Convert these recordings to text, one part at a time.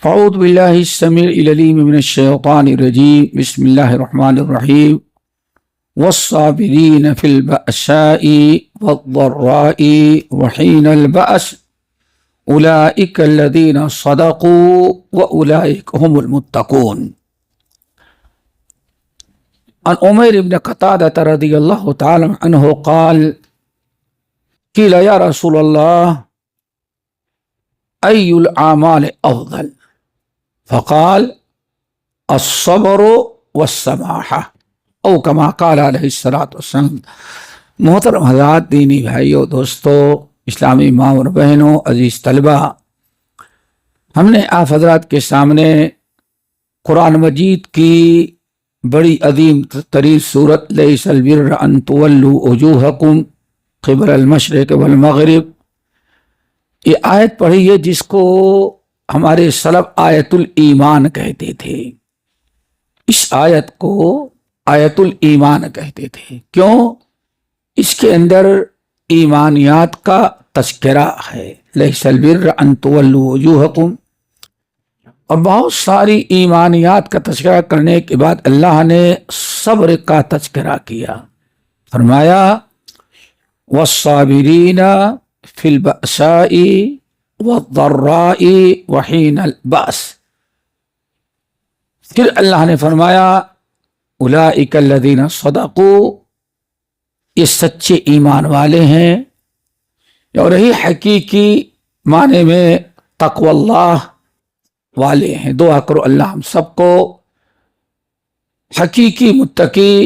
أعوذ بالله السميع العليم من الشيطان الرجيم. بسم الله الرحمن الرحيم. والصابرين في البأساء والضراء وحين البأس أولئك الذين صدقوا وأولئك هم المتقون. عن عمير بن قتادة رضي الله تعالى عنه قال: قيل يا رسول الله أي الأعمال أفضل؟ فقال: الصبر والسماحة او کما قال علیہ الصلوۃ والسلام. محترم حضرات، دینی بھائیوں، دوستو، اسلامی ماں اور بہنوں، عزیز طلبہ، ہم نے آپ حضرات کے سامنے قرآن مجید کی بڑی عظیم ترین سورت لیس البر ان تولوا وجوہکم قبل المشرق والمغرب، یہ آیت پڑھی ہے جس کو ہمارے سلف آیت الایمان کہتے تھے. اس آیت کو آیت الایمان کہتے تھے. کیوں؟ اس کے اندر ایمانیات کا تذکرہ ہے. لیس البر ان تولوا وجوہکم، اور بہت ساری ایمانیات کا تذکرہ کرنے کے بعد اللہ نے صبر کا تذکرہ کیا. فرمایا: والصابرین فی البأساء والضراء وحین البأس. پھر اللہ نے فرمایا: اولئک الذین صدقوا، یہ سچے ایمان والے ہیں اور یہی حقیقی معنی میں تقوی اللہ والے ہیں. دعا کرو اللہ ہم سب کو حقیقی متقی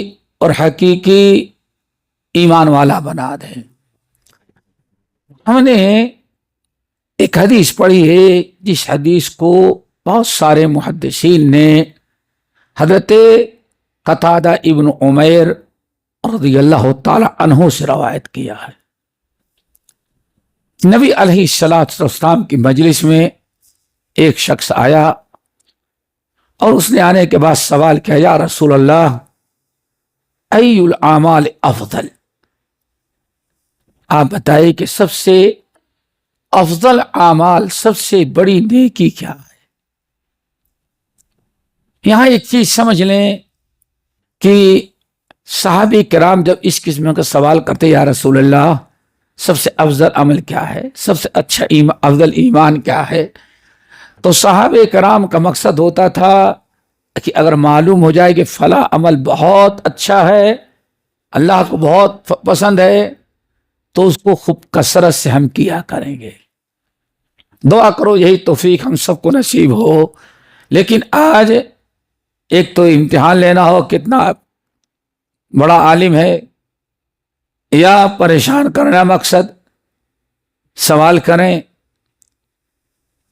اور حقیقی ایمان والا بنا دے. ہم نے ایک حدیث پڑھی ہے جس حدیث کو بہت سارے محدثین نے حضرت قتادہ ابن عمیر رضی اللہ تعالی عنہ سے روایت کیا ہے. نبی علیہ السلام کی مجلس میں ایک شخص آیا اور اس نے آنے کے بعد سوال کیا: یا رسول اللہ ای الاعمال افضل، آپ بتائیے کہ سب سے افضل اعمال، سب سے بڑی نیکی کیا ہے؟ یہاں ایک چیز سمجھ لیں کہ صحابہ کرام جب اس قسم کا سوال کرتے یا رسول اللہ سب سے افضل عمل کیا ہے، سب سے اچھا افضل ایمان کیا ہے، تو صحابہ کرام کا مقصد ہوتا تھا کہ اگر معلوم ہو جائے کہ فلاں عمل بہت اچھا ہے، اللہ کو بہت پسند ہے، تو اس کو خوب کثرت سے ہم کیا کریں گے. دعا کرو یہی توفیق ہم سب کو نصیب ہو. لیکن آج ایک تو امتحان لینا ہو کتنا بڑا عالم ہے، یا پریشان کرنا مقصد سوال کریں،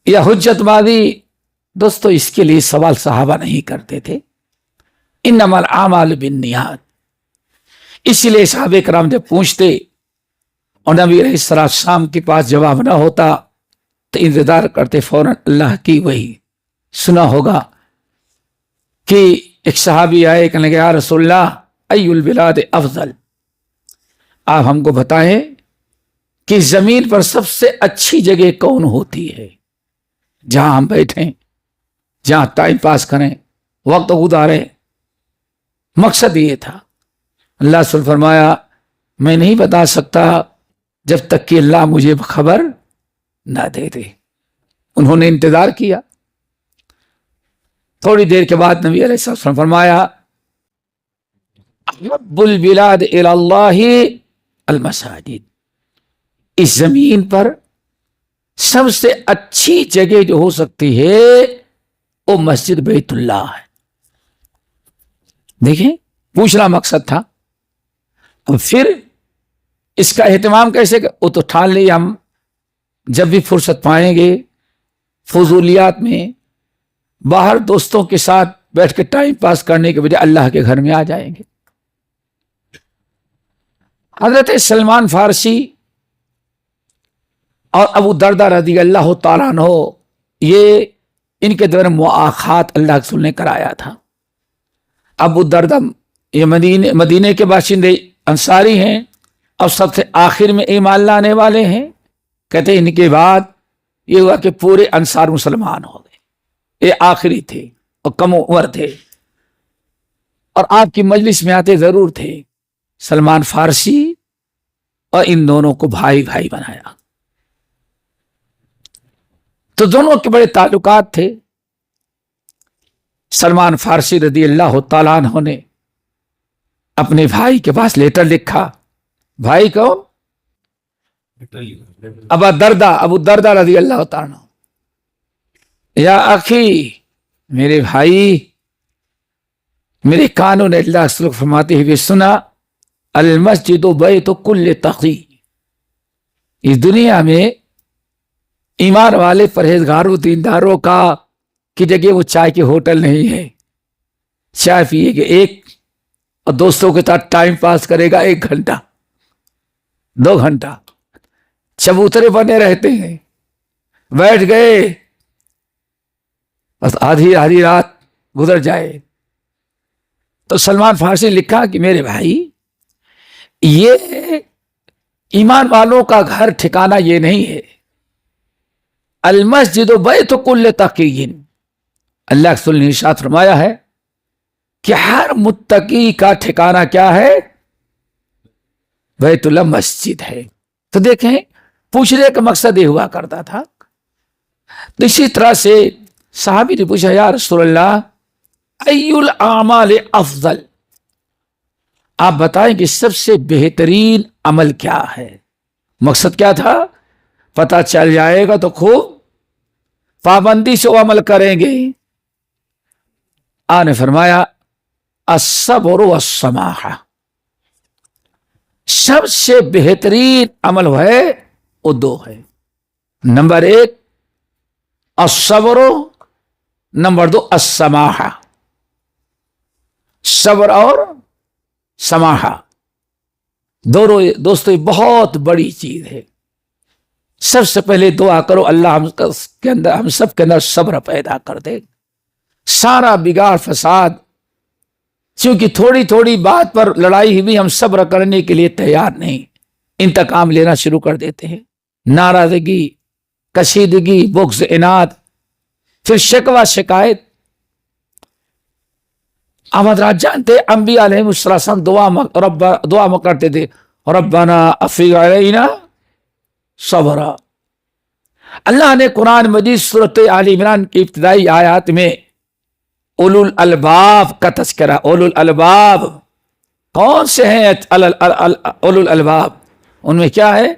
یا حجت بازی. دوستو اس کے لیے سوال صحابہ نہیں کرتے تھے. انما الاعمال بالنیات. اسی لیے صحابہ کرام جب پوچھتے اور نبی علیہ السلام کے پاس جواب نہ ہوتا تو انتظار کرتے فوراً اللہ کی وحی. سنا ہوگا کہ ایک صحابی آئے کہنے لگے: یا رسول اللہ ای البلاد افضل، آپ ہم کو بتائیں کہ زمین پر سب سے اچھی جگہ کون ہوتی ہے جہاں ہم بیٹھیں، جہاں ٹائم پاس کریں، وقت گزاریں. مقصد یہ تھا. اللہ سے فرمایا: میں نہیں بتا سکتا جب تک کہ اللہ مجھے خبر نہ دے دے. انہوں نے انتظار کیا. تھوڑی دیر کے بعد نبی علیہ السلام فرمایا: احب البلاد الی اللہ المساجد. اس زمین پر سب سے اچھی جگہ جو ہو سکتی ہے وہ مسجد بیت اللہ ہے. دیکھیں پوچھنا مقصد تھا. اب پھر اس کا اہتمام کیسے؟ وہ تو ٹھان لی ہم جب بھی فرصت پائیں گے فضولیات میں باہر دوستوں کے ساتھ بیٹھ کے ٹائم پاس کرنے کے بجائے اللہ کے گھر میں آ جائیں گے. حضرت سلمان فارسی اور ابو دردہ رضی اللہ تعالیٰ عنہ، یہ ان کے درمیان مؤاخات اللہ کے رسول نے کرایا تھا. ابو دردہ یہ مدینے کے باشندے انصاری ہیں اور سب سے آخر میں ایمان لانے والے ہیں. کہتے ہیں ان کے بعد یہ ہوا کہ پورے انصار مسلمان ہو گئے. یہ آخری تھے اور کم عمر تھے، اور آپ کی مجلس میں آتے ضرور تھے۔ سلمان فارسی اور ان دونوں کو بھائی بھائی بنایا، تو دونوں کے بڑے تعلقات تھے۔ سلمان فارسی رضی اللہ تعالیٰ عنہ نے اپنے بھائی کے پاس لیٹر لکھا۔ بھائی کون؟ ابو دردہ رضی اللہ تعالیٰ عنہ۔ یا اخی، میرے بھائی، میرے کانوں نے اللہ سلوک فرماتے ہوئے سنا، المسجد بیت کل تقی، اس دنیا میں ایمان والے پرہیزگاروں دینداروں کی جگہ وہ چائے کے ہوٹل نہیں ہے۔ چائے پیے گا ایک، اور دوستوں کے ساتھ ٹائم پاس کرے گا 1 گھنٹہ 2 گھنٹہ، چبوترے بنے رہتے ہیں، بیٹھ گئے بس آدھی رات گزر جائے۔ تو سلمان فارسی نے لکھا کہ میرے بھائی، یہ ایمان والوں کا گھر ٹھکانہ یہ نہیں ہے۔ المسجد بیت کل تقی، اللہ کے رسول نے ارشاد فرمایا ہے کہ ہر متقی کا ٹھکانہ کیا ہے؟ بیت اللہ مسجد ہے۔ تو دیکھیں، پوچھنے کا مقصد یہ ہوا کرتا تھا۔ تو اسی طرح سے صحابی نے پوچھا، یا رسول اللہ، ای الاعمال افضل، آپ بتائیں کہ سب سے بہترین عمل کیا ہے؟ مقصد کیا تھا؟ پتہ چل جائے گا تو خوب پابندی سے وہ عمل کریں گے۔ آپ نے فرمایا، الصبر والسماحہ، سب سے بہترین عمل ہے وہ 2 ہے۔ نمبر 1 الصبر، نمبر 2 السماحہ، صبر اور سماحہ دونوں دوستو یہ بہت بڑی چیز ہے۔ سب سے پہلے دعا کرو اللہ ہم سب کے اندر صبر پیدا کر دے۔ سارا بگاڑ فساد، کیونکہ تھوڑی تھوڑی بات پر لڑائی ہوئی، ہم صبر کرنے کے لیے تیار نہیں، انتقام لینا شروع کر دیتے ہیں۔ ناراضگی، کشیدگی، بغض، عناد، پھر شکوہ شکایت۔ آپ حضرات جانتے انبیاء علیہ السلام دعا کرتے تھے، ربنا افرغ علینا صبرا۔ اللہ نے قرآن مجید سورۃ آل عمران کی ابتدائی آیات میں اولو الالباب کا تذکرہ۔ اولو الالباب کون سے ہیں؟ اولو الالباب، ان میں کیا ہے؟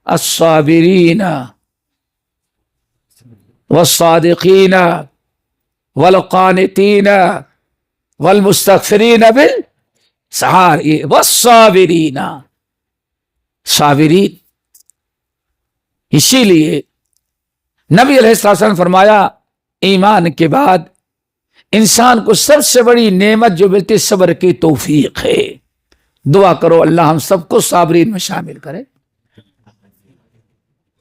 الصابرین والصادقین والقانتین والمستغفرین بالسحار، والصابرین، صابرین۔ اسی لیے نبی علیہ السلام نے فرمایا، ایمان کے بعد انسان کو سب سے بڑی نعمت جو ملتی صبر کی توفیق ہے۔ دعا کرو اللہ ہم سب کو صابرین میں شامل کرے۔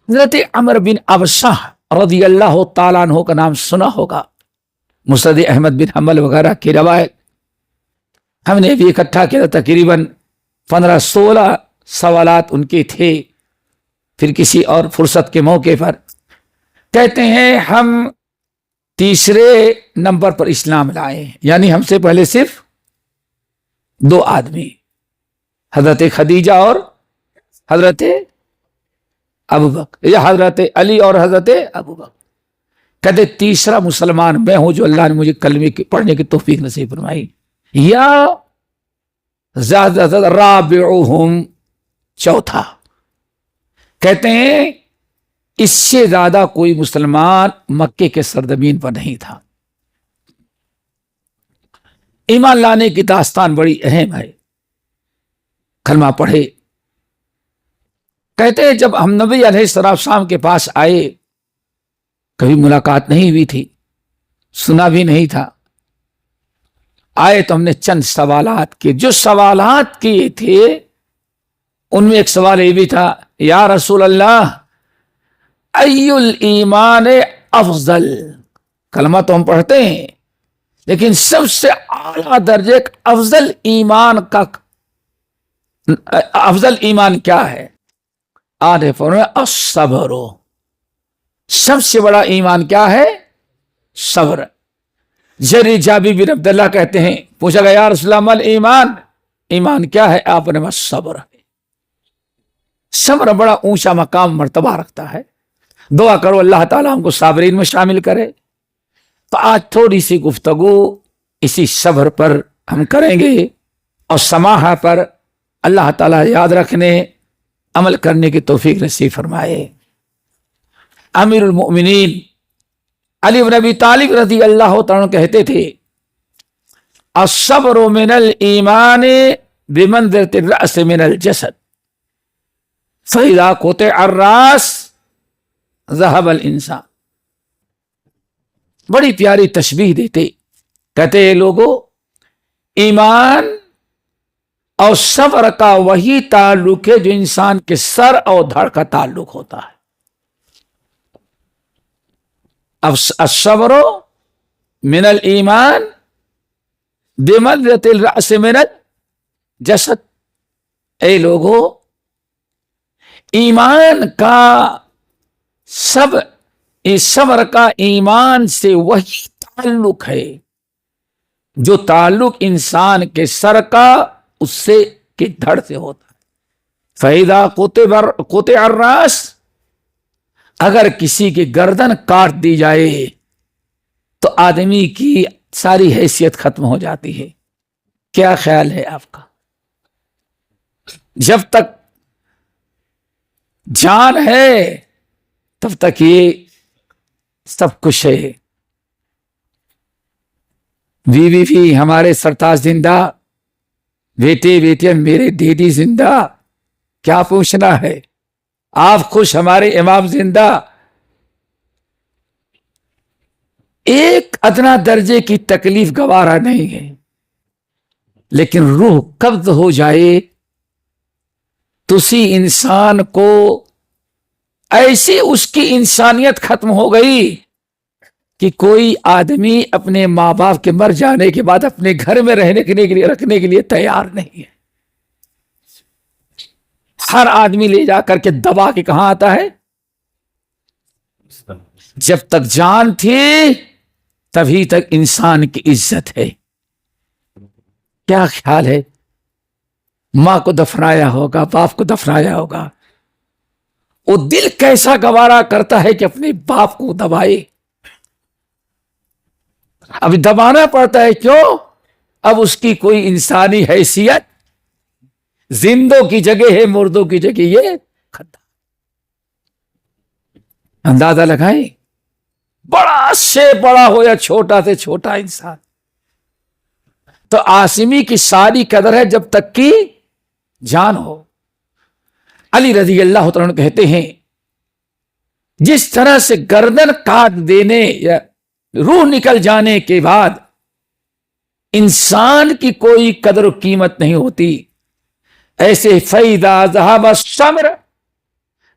حضرت عمر بن ابسہ رضی اللہ تعالیٰ عنہ کا نام سنا ہوگا، مسند احمد بن حنبل وغیرہ کی روایت ہم نے بھی اکٹھا کیا، تقریباً 15-16 سوالات ان کے تھے۔ پھر کسی اور فرصت کے موقع پر کہتے ہیں ہم 3 نمبر پر اسلام لائے، یعنی ہم سے پہلے صرف 2 آدمی، حضرت خدیجہ اور حضرت ابو بکر، یا حضرت علی اور حضرت ابو بکر۔ کہتے تیسرا مسلمان میں ہوں جو اللہ نے مجھے کلمے پڑھنے کی توفیق نصیب فرمائی۔ یا زیادہ رابعہم، چوتھا۔ کہتے ہیں اس سے زیادہ کوئی مسلمان مکے کے سرزمین پر نہیں تھا۔ ایمان لانے کی داستان بڑی اہم ہے، کلمہ پڑھے۔ کہتے ہیں جب ہم نبی علیہ السلام کے پاس آئے، کبھی ملاقات نہیں ہوئی تھی، سنا بھی نہیں تھا، آئے تو ہم نے چند سوالات کیے۔ جو سوالات کیے تھے ان میں ایک سوال یہ بھی تھا، یا رسول اللہ ای الایمان افضل۔ کلمہ تو ہم پڑھتے ہیں، لیکن سب سے اعلیٰ درجے کا افضل ایمان کیا ہے؟ آدھے فرمایا الصبر، سب سے بڑا ایمان کیا ہے؟ صبر. جری جابر بن عبداللہ کہتے ہیں پوچھا گیا یا رسول اللہ مل ایمان، ایمان کیا ہے؟ آپ نے بس صبر. صبر بڑا اونچا مقام مرتبہ رکھتا ہے. دعا کرو اللہ تعالیٰ ہم کو صابرین میں شامل کرے. تو آج تھوڑی سی گفتگو اسی صبر پر ہم کریں گے اور سماحہ پر. اللہ تعالیٰ یاد رکھنے عمل کرنے کی توفیق نصیب فرمائے. امیر المؤمنین علی بن ابی طالب رضی اللہ تعالیٰ کہتے تھے الصبر من الایمان بمنزلۃ الرأس من الجسد فإذا قطع الرأس ذهب الانسان. بڑی پیاری تشبیہ دیتے، کہتے ہیں لوگوں ایمان اور صبر کا وہی تعلق ہے جو انسان کے سر اور دھڑ کا تعلق ہوتا ہے. الصبر من الایمان بمنزلۃ الرأس من الجسد. اے لوگوں ایمان کا صبر کا ایمان سے وہی تعلق ہے جو تعلق انسان کے سر کا اس سے کے دھڑ سے ہوتا ہے. فَإِذَا قُطِعَ الرَّأْسُ، اگر کسی کی گردن کاٹ دی جائے تو آدمی کی ساری حیثیت ختم ہو جاتی ہے. کیا خیال ہے آپ کا؟ جب تک جان ہے تب تک یہ سب کچھ ہے. بیوی بھی ہمارے سرتاج زندہ، بیٹے بیٹے میرے دیدی زندہ، کیا پوچھنا ہے؟ آپ خوش، ہمارے امام زندہ. ایک ادنا درجے کی تکلیف گوارا نہیں ہے، لیکن روح قبض ہو جائے تو اسی انسان کو ایسی اس کی انسانیت ختم ہو گئی کہ کوئی آدمی اپنے ماں باپ کے مر جانے کے بعد اپنے گھر میں رکھنے کے لیے تیار نہیں ہے. ہر آدمی لے جا کر کے دبا کے کہاں آتا ہے؟ جب تک جان تھی تبھی تک انسان کی عزت ہے. کیا خیال ہے؟ ماں کو دفنایا ہوگا، باپ کو دفنایا ہوگا، وہ دل کیسا گوارا کرتا ہے کہ اپنے باپ کو دبائے. ابھی دبانا پڑتا ہے، کیوں؟ اب اس کی کوئی انسانی حیثیت، زندوں کی جگہ ہے، مردوں کی جگہ یہ کھدا. اندازہ لگائیں، بڑا سے بڑا ہو یا چھوٹا سے چھوٹا انسان. تو عاصمی کی ساری قدر ہے جب تک کہ جان ہو. علی رضی اللہ تعالیٰ کہتے ہیں جس طرح سے گردن کاٹ دینے یا روح نکل جانے کے بعد انسان کی کوئی قدر و قیمت نہیں ہوتی، ایسے فَإِذَا ذَهَبَ الصَّبْرُ،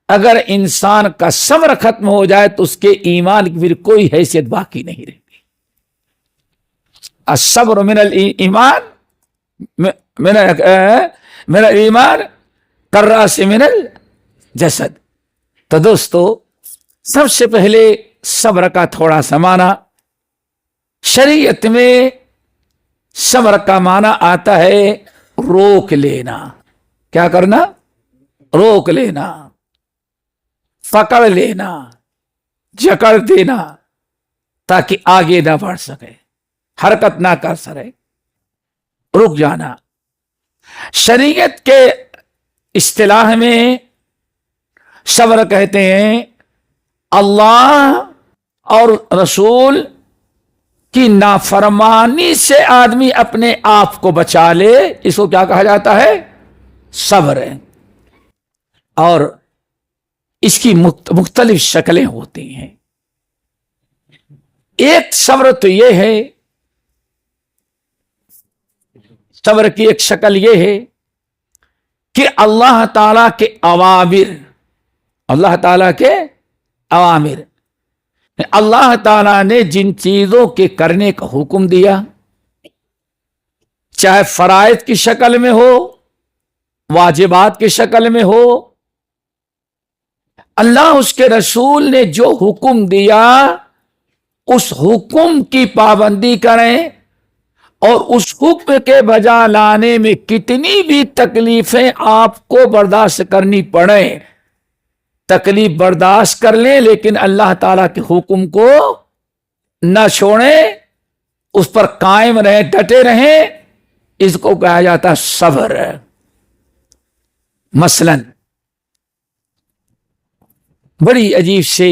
اگر انسان کا صبر ختم ہو جائے تو اس کے ایمان کی پھر کوئی حیثیت باقی نہیں رہتی. الصبر من الایمان من الایمان کالرأس من الجسد. تو دوستو سب سے پہلے صبر کا تھوڑا سا معنی شریعت میں صبر کا معنی آتا ہے روک لینا. کیا کرنا؟ روک لینا، پکڑ لینا، جکڑ دینا تاکہ آگے نہ بڑھ سکے، حرکت نہ کر سکے، رک جانا. شریعت کے اصطلاح میں صبر کہتے ہیں اللہ اور رسول کی نافرمانی سے آدمی اپنے آپ کو بچا لے، اس کو کیا کہا جاتا ہے؟ صبر ہے. اور اس کی مختلف شکلیں ہوتی ہیں. ایک صبر تو یہ ہے، صبر کی ایک شکل یہ ہے کہ اللہ تعالی کے اوامر، اللہ تعالی کے اوامر، اللہ تعالیٰ نے جن چیزوں کے کرنے کا حکم دیا، چاہے فرائض کی شکل میں ہو، واجبات کی شکل میں ہو، اللہ اس کے رسول نے جو حکم دیا اس حکم کی پابندی کریں اور اس حکم کے بجا لانے میں کتنی بھی تکلیفیں آپ کو برداشت کرنی پڑیں، تکلیف برداشت کر لیں، لیکن اللہ تعالی کے حکم کو نہ چھوڑیں، اس پر قائم رہیں، ڈٹے رہیں، اس کو کہا جاتا ہے صبر۔ مثلا بڑی عجیب سے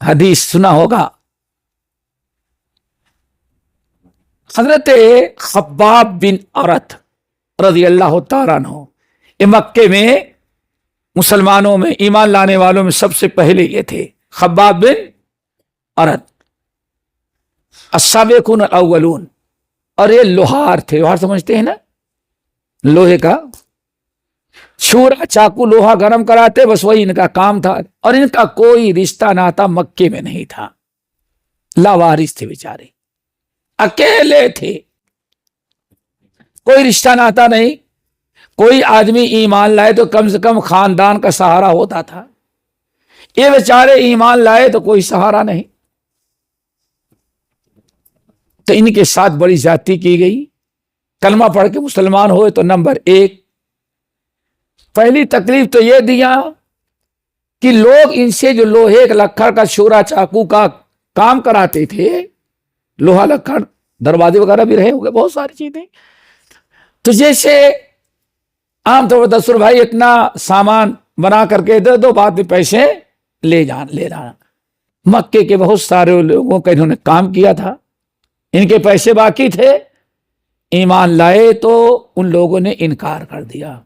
حدیث سنا ہوگا، حضرت خباب بن ارت رضی اللہ تعالیٰ عنہ، یہ مکے میں مسلمانوں میں ایمان لانے والوں میں سب سے پہلے یہ تھے، خباب بن ارت، السابقون الاولون، اور یہ لوہار تھے، لوہار سمجھتے ہیں نا، لوہے کا چھورا چاقو لوہا گرم کراتے، بس وہی ان کا کام تھا، اور ان کا کوئی رشتہ ناتا مکے میں نہیں تھا، لاوارث تھے بیچارے، اکیلے تھے، کوئی رشتہ ناتا نہیں، کوئی آدمی ایمان لائے تو کم سے کم خاندان کا سہارا ہوتا تھا، یہ بیچارے ایمان لائے تو کوئی سہارا نہیں، تو ان کے ساتھ بڑی زیادتی کی گئی، کلمہ پڑھ کے مسلمان ہوئے تو نمبر 1، پہلی تکلیف تو یہ دیا کہ لوگ ان سے جو لوہے لکڑ کا چھورا چاقو کا کام کراتے تھے، لوہا لکڑ دروازے وغیرہ بھی رہے ہوگے، بہت ساری چیزیں، تو جیسے عام طور پر دستور بھائی اتنا سامان بنا کر کے دے دو، بعد میں پیسے لے جانا، مکے کے بہت سارے لوگوں کا انہوں نے کام کیا تھا، ان کے پیسے باقی تھے، ایمان لائے تو ان لوگوں نے انکار کر دیا،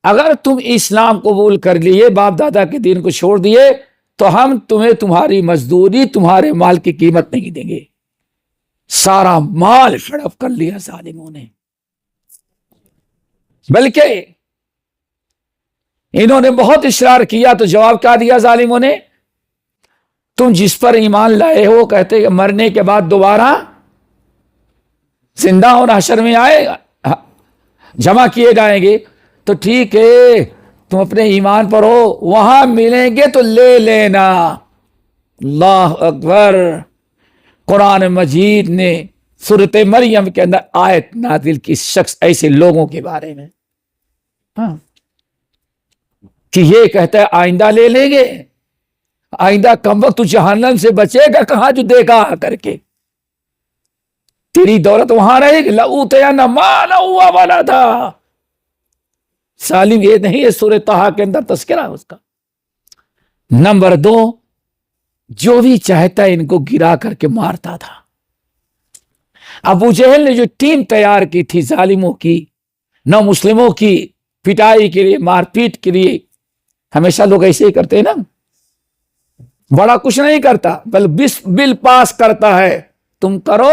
اگر تم اسلام قبول کر لیے، باپ دادا کے دین کو چھوڑ دیے، تو ہم تمہیں تمہاری مزدوری، تمہارے مال کی قیمت نہیں دیں گے، سارا مال ہڑپ کر لیا ظالموں نے، بلکہ انہوں نے بہت اصرار کیا تو جواب کیا دیا ظالموں نے، تم جس پر ایمان لائے ہو، کہتے کہ مرنے کے بعد دوبارہ زندہ ہونا، حشر میں آئے گا، جمع کیے جائیں گے، تو ٹھیک ہے تم اپنے ایمان پر ہو، وہاں ملیں گے تو لے لینا۔ اللہ اکبر۔ قرآن مجید نے سورۃ مریم کے اندر آیت نازل کی شخص ایسے لوگوں کے بارے میں، کہ یہ کہتا ہے آئندہ لے لیں گے، آئندہ کم وقت تو جہنم سے بچے گا کہاں جو دیکھا آ کر کے، تیری دولت وہاں رہے گی، لَأُوتِيَنَّ مَالًا وَوَلَدًا۔ سالم یہ نہیں ہے، سورہ طٰہٰ کے اندر تذکرہ ہے اس کا۔ نمبر 2، جو بھی چاہتا ہے ان کو گرا کر کے مارتا تھا۔ ابو جہل نے جو ٹیم تیار کی تھی ظالموں کی، نو مسلموں کی پٹائی کے لیے، مار پیٹ کے لیے، ہمیشہ لوگ ایسے ہی کرتے ہیں نا، بڑا کچھ نہیں کرتا، بل پاس کرتا ہے، تم کرو،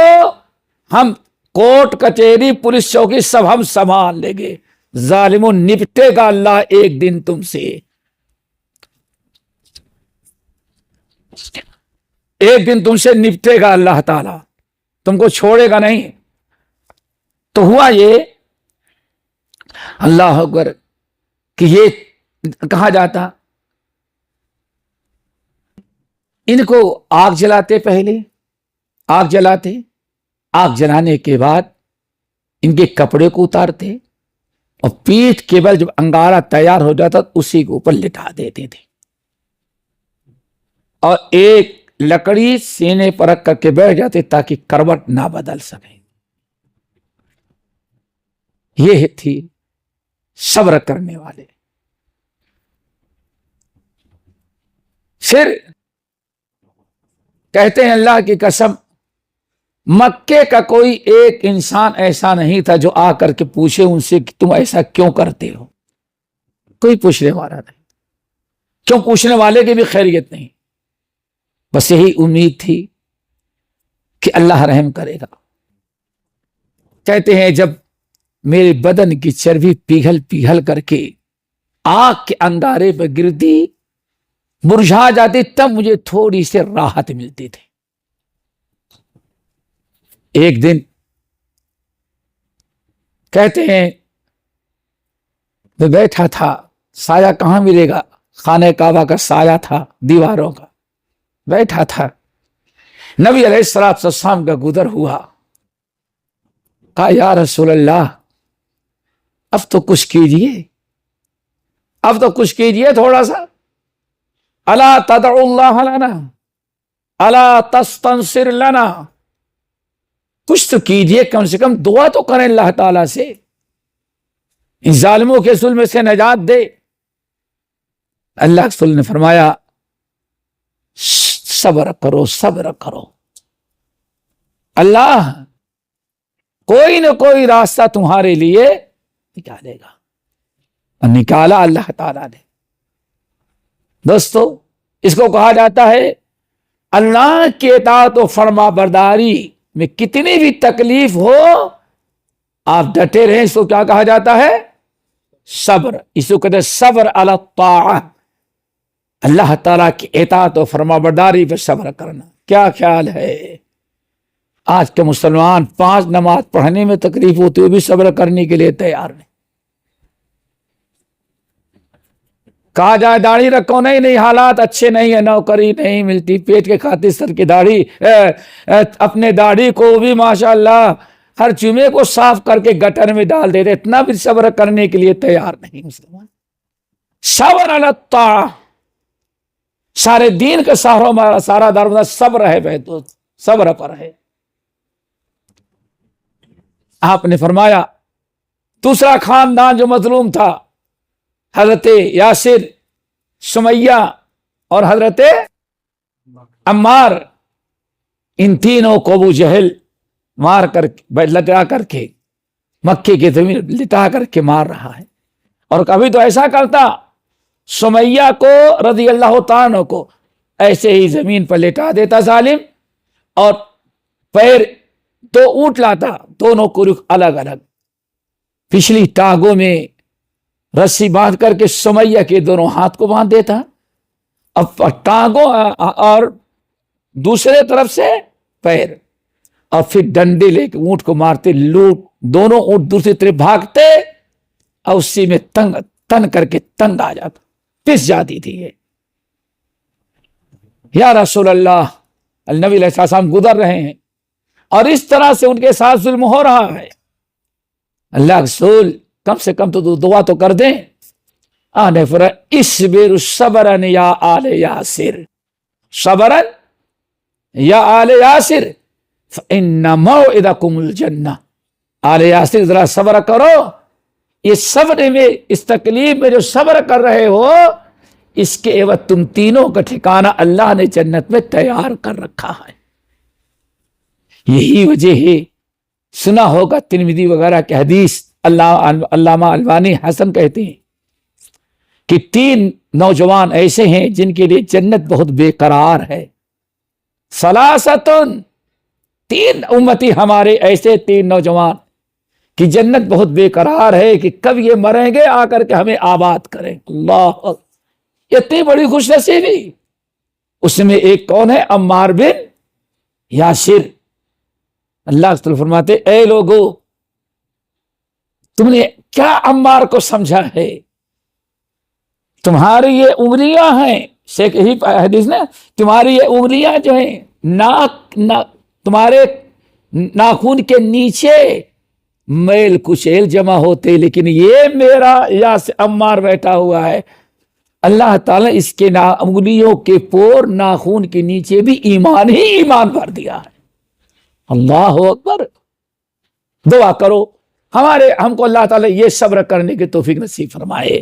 ہم کورٹ کچہری پولیس چوکی سب ہم سنبھال لیں گے، ظالموں نپٹے گا اللہ ایک دن تم سے، ایک دن تم سے نپٹے گا اللہ تعالی، تم کو چھوڑے گا نہیں۔ تو ہوا یہ، اللہ اکبر، کہ یہ کہا جاتا ان کو آگ جلاتے، پہلے آگ جلاتے، آگ جلانے کے بعد ان کے کپڑے کو اتارتے اور پیٹھ کے بل جب انگارہ تیار ہو جاتا اسی کے اوپر لٹا دیتے تھے، اور ایک لکڑی سینے پر رکھ کر کے بیٹھ جاتے تاکہ کروٹ نہ بدل سکے۔ یہ تھی صبر کرنے والے۔ پھر کہتے ہیں اللہ کی قسم، مکے کا کوئی ایک انسان ایسا نہیں تھا جو آ کر کے پوچھے ان سے کہ تم ایسا کیوں کرتے ہو، کوئی پوچھنے والا نہیں، کیوں پوچھنے والے کی بھی خیریت نہیں، بس یہی امید تھی کہ اللہ رحم کرے گا۔ کہتے ہیں جب میرے بدن کی چربی پگھل پگھل کر کے آگ کے انگارے پہ گرتی، مرجھا جاتی، تب مجھے تھوڑی سی راحت ملتی تھی۔ ایک دن کہتے ہیں میں بیٹھا تھا، سایہ کہاں ملے گا، خانہ کعبہ کا سایہ تھا، دیواروں کا، بیٹھا تھا، نبی علیہ الصلوۃ والسلام کا گزر ہوا، کہا یا رسول اللہ اب تو کچھ کیجئے، اب تو کچھ کیجئے تھوڑا سا، الا تدعو اللہ لنا الا تستنصر لنا، کچھ تو کیجئے، کم سے کم دعا تو کریں اللہ تعالی سے، ان ظالموں کے ظلم سے نجات دے۔ اللہ کے رسول نے فرمایا صبر کرو صبر کرو، اللہ کوئی نہ کوئی راستہ تمہارے لیے نکالے گا، اور نکالا اللہ تعالیٰ نے۔ دوستو اس کو کہا جاتا ہے اللہ کی اطاعت و فرما برداری میں کتنی بھی تکلیف ہو آپ ڈٹے رہیں، اس کو کیا کہا جاتا ہے؟ صبر۔ اس کو کہتے ہیں صبر علی الطاعہ، اللہ تعالیٰ کی اطاعت و فرما برداری پہ صبر کرنا۔ کیا خیال ہے آج کے مسلمان 5 نماز پڑھنے میں تکلیف ہوتی ہوئی بھی صبر کرنے کے لیے تیار نہیں۔ کہا جائے داڑھی رکھو، نہیں حالات اچھے نہیں ہیں، نوکری نہیں ملتی، پیٹ کے خاطر سر کی داڑھی، اپنے داڑھی کو بھی ماشاءاللہ ہر جمعے کو صاف کر کے گٹر میں ڈال دیتے، اتنا بھی صبر کرنے کے لیے تیار نہیں مسلمان۔ صبر علی الطاعہ، سارے دین کا سارا دار صبر ہے بھائی، تو صبر پر ہے۔ آپ نے فرمایا دوسرا خاندان جو مظلوم تھا، حضرت یاسر، سمیہ اور حضرت عمار، ان تینوں کو ابو جہل مار کر لٹا کر کے مکے کی زمین لٹا کر کے مار رہا ہے۔ اور کبھی تو ایسا کرتا سمیہ کو رضی اللہ تعالیٰ کو ایسے ہی زمین پر لٹا دیتا ظالم، اور پیر 2 اونٹ لاتا، دونوں کو رخ الگ الگ، پچھلی ٹانگوں میں رسی باندھ کر کے سمیہ کے دونوں ہاتھ کو باندھ دیتا، اب ٹانگوں اور دوسرے طرف سے پیر، اور پھر ڈنڈے لے کے اونٹ کو مارتے، لوٹ دونوں اونٹ دوسری طرف بھاگتے، اور اسی میں تن کر کے تنگ آ جاتا، پس جاتی تھی یہ۔ یا رسول اللہ، النبی علیہ السلام گزر رہے ہیں اور اس طرح سے ان کے ساتھ ظلم ہو رہا ہے، اللہ رسول کم سے کم تو دعا تو کر دیں۔ آنے فرا اصبر صبرا یا آل یاسر، صبرا یا آل یاسر فإن موعدکم الجنہ، آل یاسر ذرا صبر کرو، یہ صبر میں، اس تکلیف میں جو صبر کر رہے ہو، اس کے عوض تم تینوں کا ٹھکانہ اللہ نے جنت میں تیار کر رکھا ہے۔ یہی وجہ ہے، سنا ہوگا ترمذی وغیرہ کے حدیث، علامہ البانی حسن کہتے ہیں کہ 3 نوجوان ایسے ہیں جن کے لیے جنت بہت بے قرار ہے۔ ثلاثۃ، 3 امتی ہمارے ایسے 3 نوجوان کہ جنت بہت بے قرار ہے کہ کب یہ مریں گے آ کر کے ہمیں آباد کریں۔ اللہ، اتنی بڑی خوش نصیبی۔ اس میں ایک کون ہے؟ عمار بن یاسر۔ اللہ تعالیٰ فرماتے اے لوگو، تم نے کیا عمار کو سمجھا ہے؟ تمہاری یہ انگلیاں ہیں، شیخ ہی حدیث نے، تمہاری یہ انگلیاں جو ہیں تمہارے ناخن کے نیچے میل کچیل جمع ہوتے، لیکن یہ میرا عمار بیٹھا ہوا ہے، اللہ تعالیٰ اس کے انگلیوں کے پور ناخن کے نیچے بھی ایمان ہی ایمان بھر دیا ہے۔ اللہ اکبر۔ دعا کرو ہم کو اللہ تعالیٰ یہ صبر کرنے کی توفیق نصیب فرمائے۔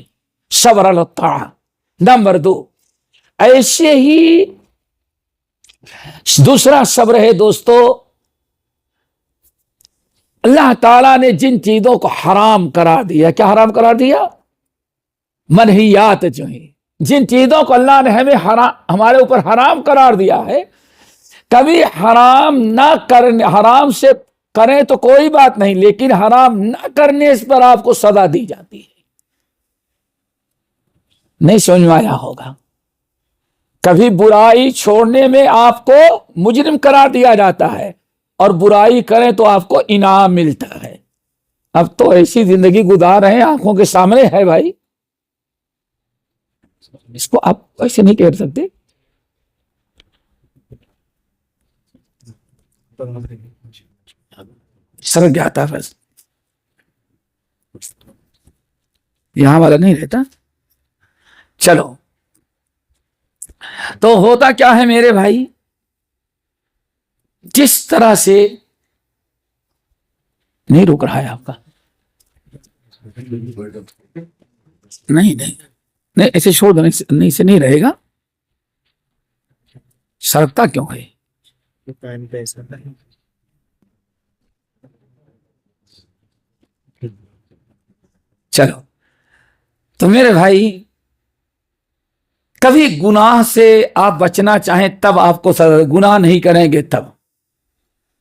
صبر علی الطاعہ۔ نمبر 2، ایسے ہی دوسرا صبر ہے دوستو، اللہ تعالیٰ نے جن چیزوں کو حرام قرار دیا، کیا حرام قرار دیا؟ منہیات جو ہیں، جن چیزوں کو اللہ نے ہمارے اوپر حرام قرار دیا ہے، کبھی حرام نہ کرنے، حرام سے کریں تو کوئی بات نہیں، لیکن حرام نہ کرنے اس پر آپ کو سزا دی جاتی ہے۔ نہیں سمجھ میں آیا ہوگا۔ کبھی برائی چھوڑنے میں آپ کو مجرم قرار دیا جاتا ہے، اور برائی کریں تو آپ کو انعام ملتا ہے۔ اب تو ایسی زندگی گزار رہے ہیں، آنکھوں کے سامنے ہے بھائی، اس کو آپ ایسے نہیں کہہ سکتے۔ سر گیا تھا بس یہاں والا نہیں رہتا. چلو تو ہوتا کیا ہے میرے بھائی, جس طرح سے نہیں رک رہا ہے آپ کا, نہیں ایسے چھوڑ دو, نہیں سے نہیں رہے گا. سرکتا کیوں ہے؟ چلو تو میرے بھائی, کبھی گناہ سے آپ بچنا چاہیں تب آپ کو گناہ نہیں کریں گے تب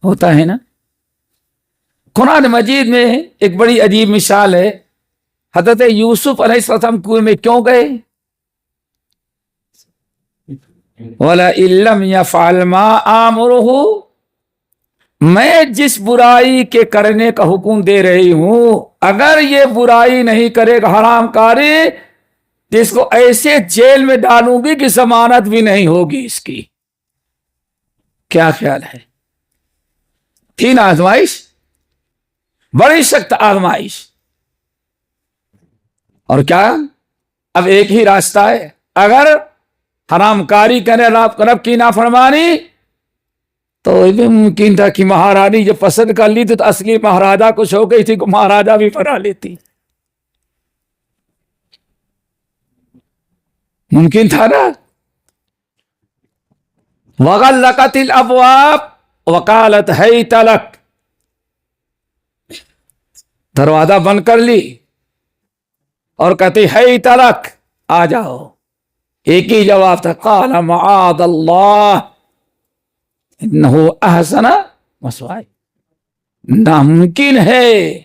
ہوتا ہے نا. قرآن مجید میں ایک بڑی عجیب مثال ہے. حضرت یوسف علیہ السلام کنویں میں کیوں گئے؟ وَلَئِن لَّمْ يَفْعَلْ مَا آمُرُهُ, میں جس برائی کے کرنے کا حکم دے رہی ہوں اگر یہ برائی نہیں کرے گا, حرام کاری, جس کو ایسے جیل میں ڈالوں گی کہ ضمانت بھی نہیں ہوگی اس کی. کیا خیال ہے؟ تھی نا آزمائش, بڑی سخت آزمائش. اور کیا اب ایک ہی راستہ ہے, اگر حرام کاری کرے, رب کی نافرمانی, تو یہ ممکن تھا کہ مہارانی جب پسند کر لی تو اصلی مہاراجا کچھ ہو گئی تھی, مہاراجا بھی بنا لیتی, ممکن تھا نا. وغلقت الابواب وقالت حیت لک, دروازہ بند کر لی اور کہتے حیت لک, آ جاؤ. ایک ہی جواب تھا, قال معاذ اللہ انہ احسن مثوائی, ناممکن ہے,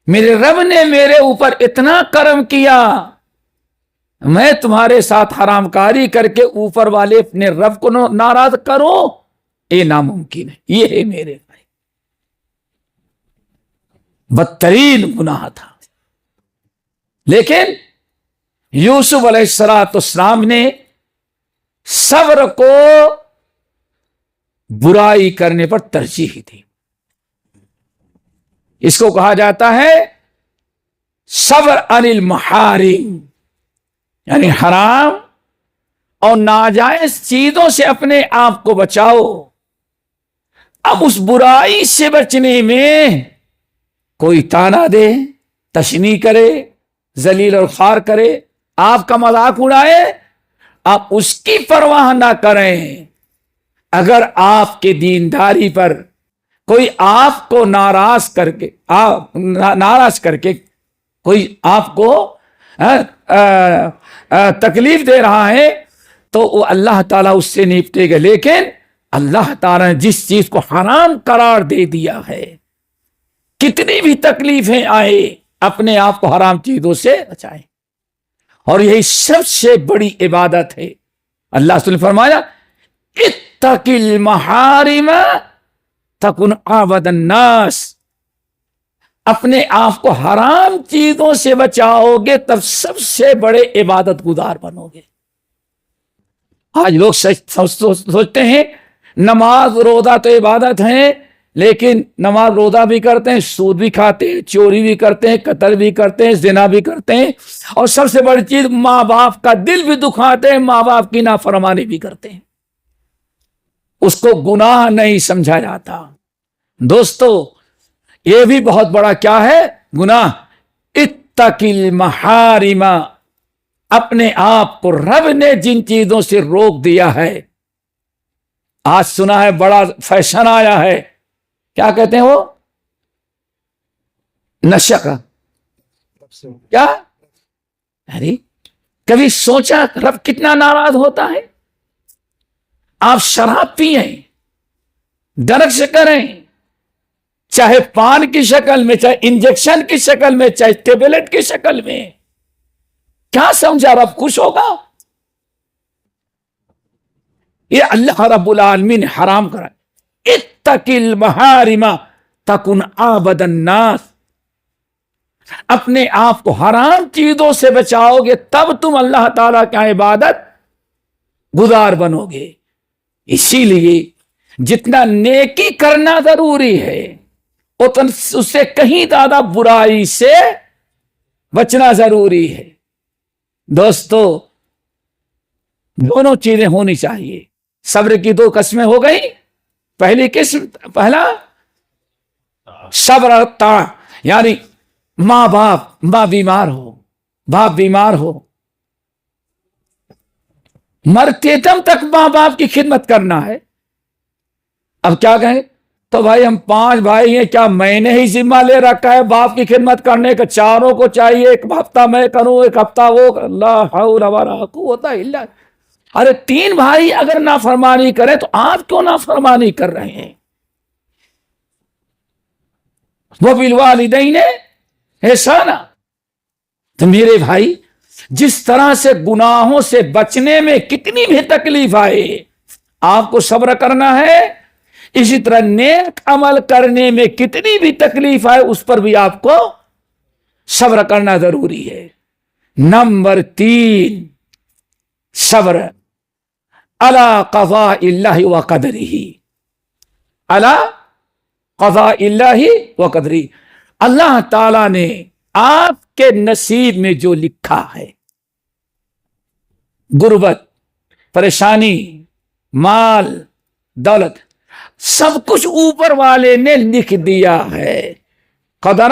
میرے رب نے میرے اوپر اتنا کرم کیا, میں تمہارے ساتھ حرام کاری کر کے اوپر والے اپنے رب کو ناراض کروں, یہ ناممکن ہے. یہ ہے میرے بھائی بدترین گناہ تھا. لیکن یوسف علیہ السلام نے صبر کو برائی کرنے پر ترجیح دی. اس کو کہا جاتا ہے صبر عن المحارم, یعنی حرام اور ناجائز چیزوں سے اپنے آپ کو بچاؤ. اب اس برائی سے بچنے میں کوئی تانا دے, تشنیع کرے, ذلیل اور خوار کرے, آپ کا مذاق اڑائے, آپ اس کی پرواہ نہ کریں. اگر آپ کے دینداری پر کوئی آپ کو ناراض کر کے کوئی آپ کو تکلیف دے رہا ہے تو وہ اللہ تعالیٰ اس سے نپٹے گا. لیکن اللہ تعالیٰ نے جس چیز کو حرام قرار دے دیا ہے, کتنی بھی تکلیفیں آئے, اپنے آپ کو حرام چیزوں سے بچائیں. اور یہی سب سے بڑی عبادت ہے. اللہ نے فرمایا اتق المحارم تکن عبد الناس, اپنے آپ کو حرام چیزوں سے بچاؤ گے تب سب سے بڑے عبادت گزار بنو گے. آج لوگ سوچتے ہیں نماز روزہ تو عبادت ہیں, لیکن نماز روزہ بھی کرتے ہیں, سود بھی کھاتے ہیں, چوری بھی کرتے ہیں, قتل بھی کرتے ہیں, زنا بھی کرتے ہیں, اور سب سے بڑی چیز ماں باپ کا دل بھی دکھاتے ہیں, ماں باپ کی نافرمانی بھی کرتے ہیں. اس کو گناہ نہیں سمجھا جاتا. دوستو یہ بھی بہت بڑا کیا ہے گناہ. اتق المحارم, اپنے آپ کو رب نے جن چیزوں سے روک دیا ہے. آج سنا ہے بڑا فیشن آیا ہے, کیا کہتے ہیں وہ, نشہ کا. کیا ارے کبھی سوچا رب کتنا ناراض ہوتا ہے؟ آپ شراب پئیں, ڈرگس کریں, چاہے پان کی شکل میں, چاہے انجیکشن کی شکل میں, چاہے ٹیبلٹ کی شکل میں, کیا سمجھا رب خوش ہوگا؟ یہ اللہ رب العالمین نے حرام کرا. اتق المحارم تکن عبد الناس, اپنے آپ کو حرام چیزوں سے بچاؤ گے تب تم اللہ تعالیٰ کا عبادت گزار بنو گے. اسی لیے جتنا نیکی کرنا ضروری ہے اتنا اس سے کہیں زیادہ برائی سے بچنا ضروری ہے۔ دوستو دونوں چیزیں ہونی چاہیے۔ صبر کی دو قسمیں ہو گئی۔ پہلی قسم، پہلا صبر طاعہ، یعنی ماں بیمار ہو، باپ بیمار ہو، مرتے دم تک ماں باپ کی خدمت کرنا ہے۔ اب کیا کہیں، تو بھائی ہم 5 بھائی ہیں، کیا میں نے ہی ذمہ لے رکھا ہے باپ کی خدمت کرنے کا؟ چاروں کو چاہیے، ایک ہفتہ میں کروں، ایک ہفتہ وہ۔ لا حول ولا قوت الا۔ ارے 3 بھائی اگر نافرمانی کریں تو آپ کیوں نافرمانی کر رہے ہیں؟ وہ بالوالدین احسانا۔ تو میرے بھائی، جس طرح سے گناہوں سے بچنے میں کتنی بھی تکلیف آئے آپ کو صبر کرنا ہے، اسی طرح نیک عمل کرنے میں کتنی بھی تکلیف آئے اس پر بھی آپ کو صبر کرنا ضروری ہے۔ نمبر 3، صبر علی قضاء اللہ و قدرہ، علی قضاء اللہ و قدرہ۔ اللہ تعالی نے آپ کے نصیب میں جو لکھا ہے، غربت، پریشانی، مال، دولت، سب کچھ اوپر والے نے لکھ دیا ہے۔ قدر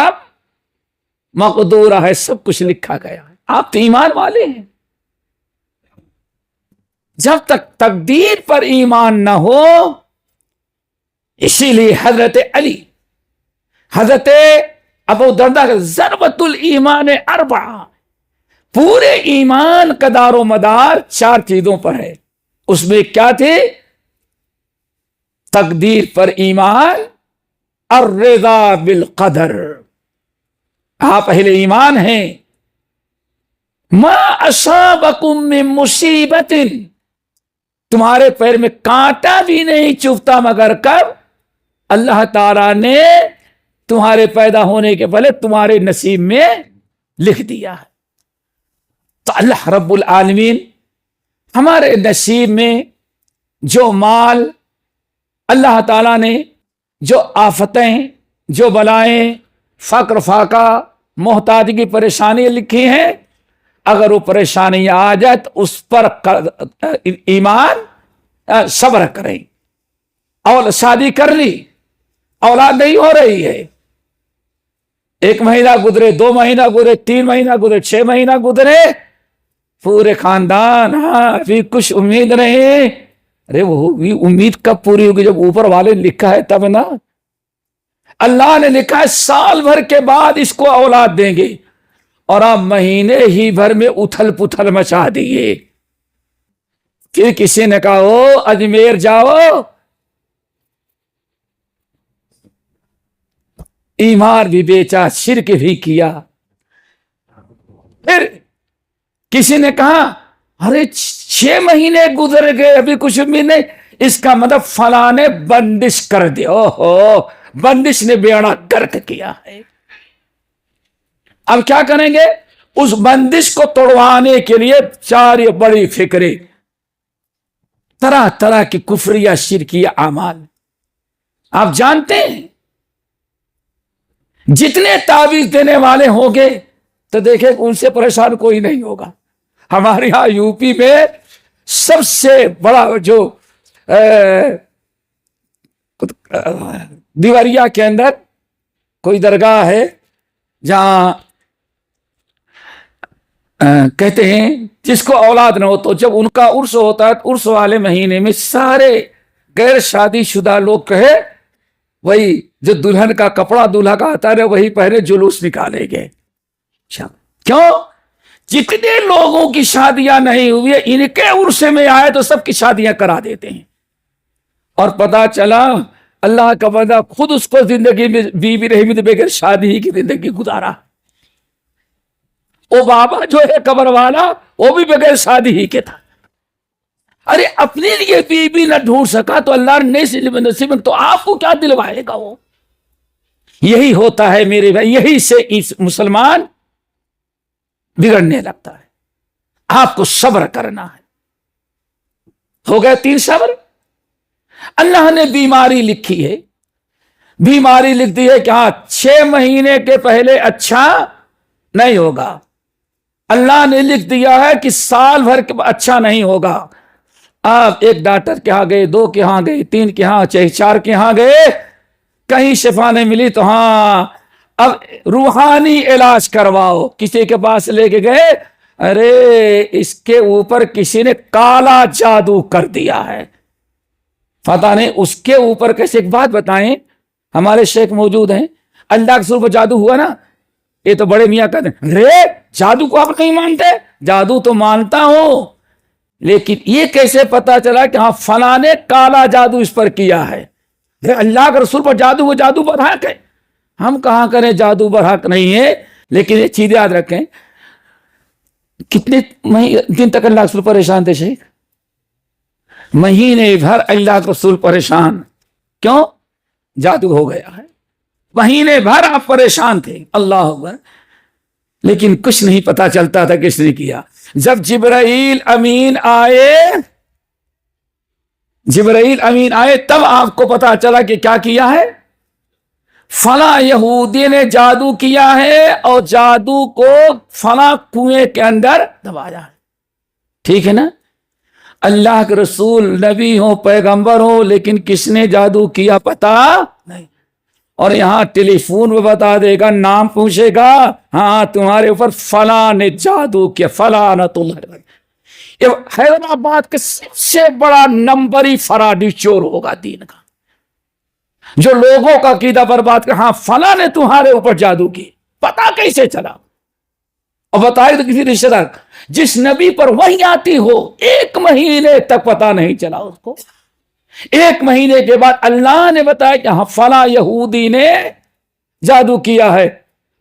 مقدورہ ہے، سب کچھ لکھا گیا ہے۔ آپ تو ایمان والے ہیں۔ جب تک تقدیر پر ایمان نہ ہو، اسی لیے حضرت علی، حضرت ابو درداء ضربۃ الایمان 4، پورے ایمان کا دار و مدار 4 چیزوں پر ہے۔ اس میں کیا تھے؟ تقدیر پر ایمان، الرضا بالقدر۔ آپ اہل ایمان ہیں۔ ما اصابکم من مصیبت، تمہارے پیر میں کانٹا بھی نہیں چبھتا مگر کب اللہ تعالی نے تمہارے پیدا ہونے کے پہلے تمہارے نصیب میں لکھ دیا ہے۔ تو اللہ رب العالمین ہمارے نصیب میں جو مال اللہ تعالیٰ نے، جو آفتیں، جو بلائیں، فقر، فاقہ، محتاجی کی پریشانی لکھی ہیں، اگر وہ پریشانی آ جائے تو اس پر ایمان، صبر کریں۔ اور شادی کر لی، اولاد نہیں ہو رہی ہے، 1 مہینہ گزرے، 2 مہینہ گزرے، 3 مہینہ گزرے، 6 مہینہ گزرے، پورے خاندان ہاں ابھی کچھ امید نہیں۔ ارے وہ بھی امید کب پوری ہوگی؟ جب اوپر والے لکھا ہے تب نا۔ اللہ نے لکھا ہے سال بھر کے بعد اس کو اولاد دیں گے، اور آپ مہینے ہی بھر میں اتھل پتھل مچا دیے۔ پھر کسی نے کہا او اجمیر جاؤ، ایمان بھی بیچا، شرک بھی کیا۔ پھر کسی نے کہا ارے 6 مہینے گزر گئے ابھی کچھ بھی نہیں، اس کا مطلب فلاں نے بندش کر دیا۔ اوہو، بندش نے بیڑا گرک کیا ہے۔ اب کیا کریں گے؟ اس بندش کو توڑوانے کے لیے 4 بڑی فکریں، طرح طرح کی کفریہ شرکیہ اعمال۔ آپ جانتے ہیں جتنے تعویذ دینے والے ہوں گے تو دیکھیں ان سے پریشان کوئی نہیں ہوگا۔ ہمارے یہاں یو پی میں سب سے بڑا جو دیوریا کے اندر کوئی درگاہ ہے جہاں کہتے ہیں جس کو اولاد نہ ہو تو جب ان کا عرس ہوتا ہے تو عرس والے مہینے میں سارے غیر شادی شدہ لوگ کہے وہی جو دلہن کا کپڑا دولہا کا آتا ہے وہی پہنے جلوس نکالے گئے۔ کیوں؟ جتنے لوگوں کی شادیاں نہیں ہوئی ان کے عرس میں آئے تو سب کی شادیاں کرا دیتے ہیں، اور پتا چلا اللہ کا بندہ خود اس کو زندگی میں بیوی رہی میں بغیر شادی ہی کی زندگی گزارا۔ وہ بابا جو ہے قبر والا وہ بھی بغیر شادی ہی کے تھا۔ ارے اپنے لیے بیوی نہ ڈھونڈ سکا تو اللہ نے نصیب تو آپ کو کیا دلوائے گا وہ؟ یہی ہوتا ہے میرے بھائی، یہی سے مسلمان بگڑنے لگتا ہے۔ آپ کو صبر کرنا ہے۔ ہو گئے 3 صبر۔ اللہ نے بیماری لکھی ہے، بیماری لکھ دی ہے کہ ہاں 6 مہینے کے پہلے اچھا نہیں ہوگا، اللہ نے لکھ دیا ہے کہ سال بھر کے اچھا نہیں ہوگا۔ آپ ایک ڈاکٹر کے ہاں گئے، 2 کے ہاں گئے، 3 کے ہاں، 4 کے ہاں گئے، کہیں شفا نہیں ملی تو ہاں اب روحانی علاج کرواؤ۔ کسی کے پاس لے کے گئے، ارے اس کے اوپر کسی نے کالا جادو کر دیا ہے، پتہ نہیں اس کے اوپر کیسے۔ ایک بات بتائیں، ہمارے شیخ موجود ہیں، اللہ کے سر پر جادو ہوا نا، یہ تو بڑے میاں کہتے ہیں رے جادو کو آپ نہیں مانتے؟ جادو تو مانتا ہوں، لیکن یہ کیسے پتا چلا کہ ہاں فلاں نے کالا جادو اس پر کیا ہے؟ اللہ کے رسول پر جادو، وہ جادو برحق ہے، ہم کہاں کریں جادو برحق نہیں ہے۔ لیکن یہ چیز یاد رکھیں، کتنے دن تک اللہ کے رسول پریشان تھے شیخ؟ مہینے بھر اللہ کے رسول پریشان، کیوں؟ جادو ہو گیا ہے، مہینے بھر آپ پریشان تھے، اللہ اکبر، لیکن کچھ نہیں پتا چلتا تھا کس نے کیا۔ جب جبرائیل امین آئے تب آپ کو پتا چلا کہ کیا کیا ہے، فلاں یہودی نے جادو کیا ہے اور جادو کو فلاں کنویں کے اندر دبایا ہے۔ ٹھیک ہے نا؟ اللہ کے رسول نبی ہو، پیغمبر ہو، لیکن کس نے جادو کیا پتا نہیں۔ اور یہاں ٹیلی فون میں بتا دے گا، نام پوچھے گا، ہاں تمہارے اوپر فلاں نے جادو کیا، فلانۃ اللہ۔ یہ حیدرآباد کے سب سے بڑا نمبری فراڈی چور ہوگا دین کا، جو لوگوں کا عقیدہ برباد کر، ہاں فلاں نے تمہارے اوپر جادو کی، پتا کیسے چلا؟ اور بتائے تو کسی رشتہ دار، جس نبی پر وحی آتی ہو 1 مہینے تک پتا نہیں چلا اس کو، 1 مہینے کے بعد اللہ نے بتایا کہ ہاں فلاں یہودی نے جادو کیا ہے۔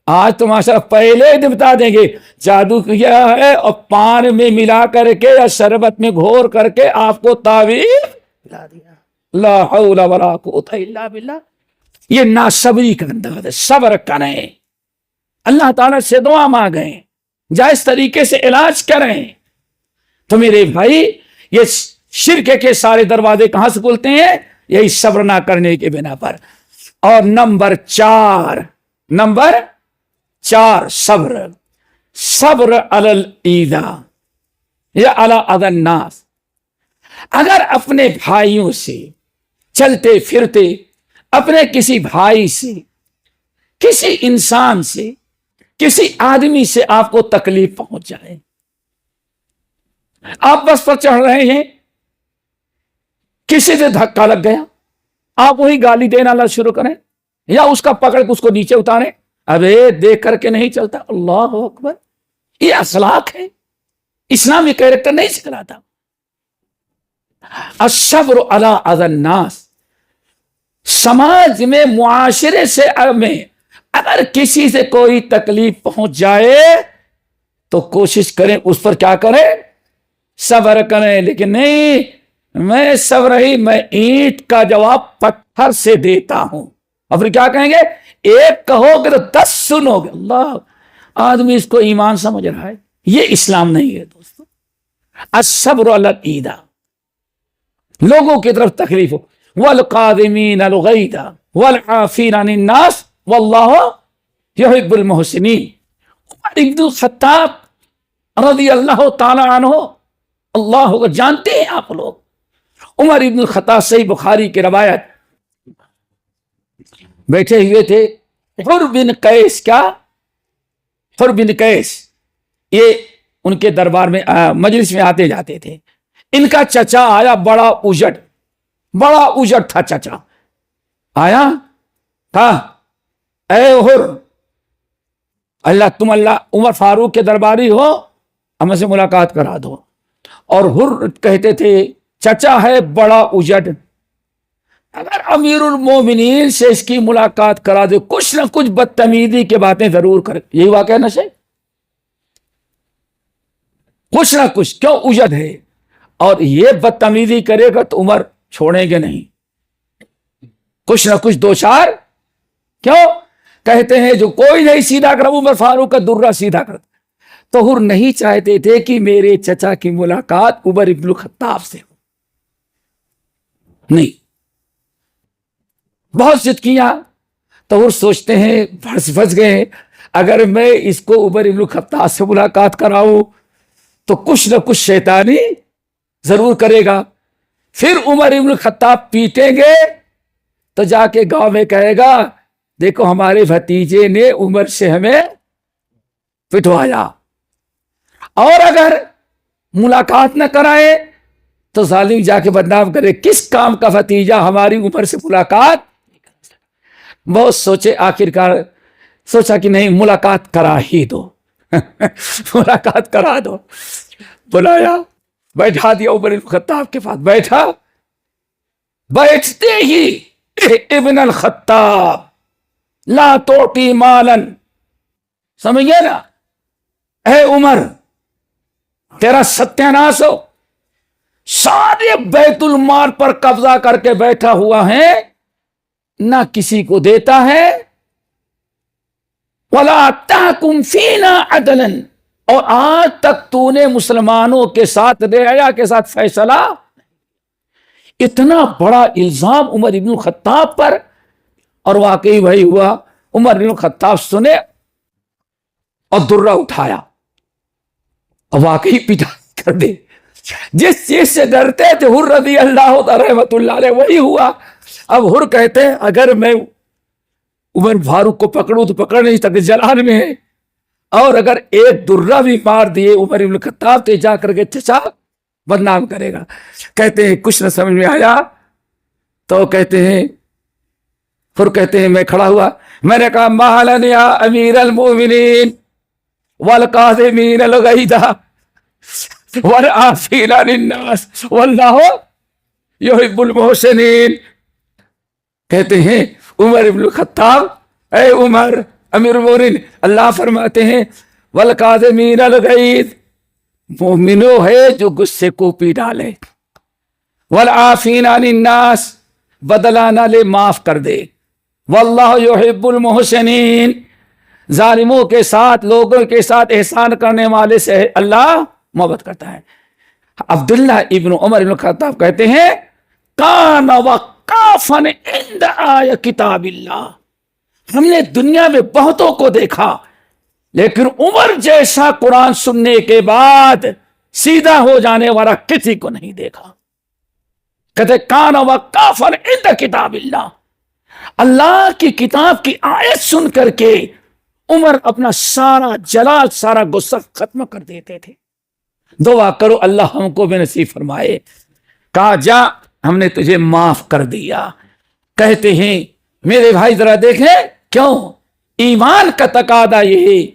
آج تو ماشاءاللہ پہلے ہی بتا دیں گے جادو کیا ہے، اور پان میں ملا کر کے یا شربت میں گھور کر کے آپ کو تعویذ دلا دیا۔ لا حول ولا قوت الا باللہ۔ یہ ناصبری کا انداز ہے، صبر کریں، اللہ تعالیٰ سے دعا مانگیں، جائز طریقے سے علاج کریں۔ تو میرے بھائی، یہ شرک کے سارے دروازے کہاں سے کھلتے ہیں؟ یہی صبر نہ کرنے کے بنا پر۔ اور نمبر 4 صبر علی الایذا یا علی اذی الناس۔ اگر اپنے بھائیوں سے چلتے پھرتے، اپنے کسی بھائی سے، کسی انسان سے، کسی آدمی سے آپ کو تکلیف پہنچ جائے، آپ بس پر چڑھ رہے ہیں، کسی سے دھکا لگ گیا، آپ وہی گالی دینا شروع کریں، یا اس کا پکڑ کے اس کو نیچے اتاریں، ابے دیکھ کر کے نہیں چلتا، اللہ اکبر، یہ اخلاق ہے، اسلامی کیریکٹر نہیں سکھلاتا۔ الصبر علی اذی الناس۔ سماج میں، معاشرے سے میں اگر کسی سے کوئی تکلیف پہنچ جائے تو کوشش کریں اس پر کیا کریں؟ صبر کریں۔ لیکن نہیں، میں صبر ہی، میں اینٹ کا جواب پتھر سے دیتا ہوں، اور پھر کیا کہیں گے؟ 1 کہو گے تو 10 سنو گے۔ اللہ، آدمی اس کو ایمان سمجھ رہا ہے، یہ اسلام نہیں ہے دوستو۔ الصبر علی الایذا، لوگوں کی طرف تکلیف ہو، والقاظمین الغیظ والعافین عن الناس واللہ یحب المحسنین۔ عمر بن الخطاب رضی اللہ تعالی عنہ، اللہ کو جانتے ہیں آپ لوگ، عمر بن الخطاب، صحیح بخاری کی روایت، بیٹھے ہوئے تھے، حر بن قیس، کیا؟ حر بن قیس، یہ ان کے دربار میں مجلس میں آتے جاتے تھے۔ ان کا چچا آیا، بڑا اجڑ تھا چچا، آیا، کہا اے حر، تم عمر فاروق کے درباری ہو، ہم سے ملاقات کرا دو۔ اور حر کہتے تھے چچا ہے بڑا اجڑ، اگر امیر المومنین سے اس کی ملاقات کرا دے، کچھ نہ کچھ بدتمیزی کی باتیں ضرور کرے۔ یہی واقعہ نہ سے کچھ نہ کچھ، کیوں؟ اجڑ ہے، اور یہ بدتمیزی کرے گا تو عمر چھوڑیں گے نہیں، کچھ نہ کچھ 2-4، کیوں؟ کہتے ہیں جو کوئی نہیں سیدھا کر، عمر فاروق کا درہ سیدھا کرتا۔ تو حر نہیں چاہتے تھے کہ میرے چچا کی ملاقات عمر بن الخطاب سے ہو، نہیں، بہت ضد کیا تو وہ سوچتے ہیں پھنس گئے، اگر میں اس کو عمر بن الخطاب سے ملاقات کراؤں تو کچھ نہ کچھ شیطانی ضرور کرے گا، پھر عمر بن الخطاب پیٹیں گے تو جا کے گاؤں میں کہے گا دیکھو ہمارے بھتیجے نے عمر سے ہمیں پٹوایا، اور اگر ملاقات نہ کرائے تو ظالم جا کے بدنام کرے کس کام کا بھتیجہ ہماری عمر سے ملاقات۔ بہت سوچے، آخرکار سوچا کہ نہیں ملاقات کرا ہی دو ملاقات کرا دو، بلایا، بیٹھا دیا عمر بن الخطاب کے پاس، بیٹھا، بیٹھتے ہی ابن الخطاب لا توٹی مالن، سمجھ گئے نا، اے عمر تیرا ستیاناش ہو، سارے بیت المال پر قبضہ کر کے بیٹھا ہوا ہے، نہ کسی کو دیتا ہے، وَلَا تَحْكُمْ فِينَا عَدْلًا، اور آج تک تو نے مسلمانوں کے ساتھ رعایا کے ساتھ فیصلہ۔ اتنا بڑا الزام عمر بن الخطاب پر، اور واقعی وہی ہوا، عمر بن الخطاب سنے اور درہ اٹھایا اور واقعی پیٹا کر دے۔ جس چیز سے ڈرتے تھے حر رضی اللہ رحمت اللہ علیہ وہی ہوا۔ اب حر کہتے ہیں اگر میں عمر فاروق کو پکڑوں تو پکڑ نہیں سکتے، جلال میں ہے، اور اگر ایک درہ بھی مار دیے عمر بن الخطاب تو جا کر کے چچا بدنام کرے گا۔ کہتے ہیں کچھ نہ سمجھ میں آیا تو کہتے ہیں، پھر کہتے ہیں میں کھڑا ہوا، میں نے کہا مہلن یا امیر المؤمنین والقاظمین الغیظ والعافین عن الناس واللہ یحب المحسنین۔ کہتے ہیں عمر بن الخطاب، اے عمر امیر المؤمنین، اللہ فرماتے ہیں والقاظمین الغیظ، مومنو ہے جو غصے کو پی ڈالے، والعافین عن الناس، بدلہ نہ لے معاف کر دے، واللہ یحب المحسنین، ظالموں کے ساتھ لوگوں کے ساتھ احسان کرنے والے سے اللہ محبت کرتا ہے۔ عبداللہ ابن عمر بن الخطاب کہتے ہیں کان وقافا عند آیہ کتاب اللہ، ہم نے دنیا میں بہتوں کو دیکھا لیکن عمر جیسا قرآن سننے کے بعد سیدھا ہو جانے والا کسی کو نہیں دیکھا۔ کہتے کان وقافا عند کتاب اللہ، اللہ کی کتاب کی آیت سن کر کے عمر اپنا سارا جلال، سارا غصہ ختم کر دیتے تھے۔ دعا کرو اللہ ہم کو بھی نصیب فرمائے۔ کہا جا ہم نے تجھے معاف کر دیا۔ کہتے ہیں میرے بھائی ذرا دیکھیں، کیوں؟ ایمان کا تقاضا یہ ہے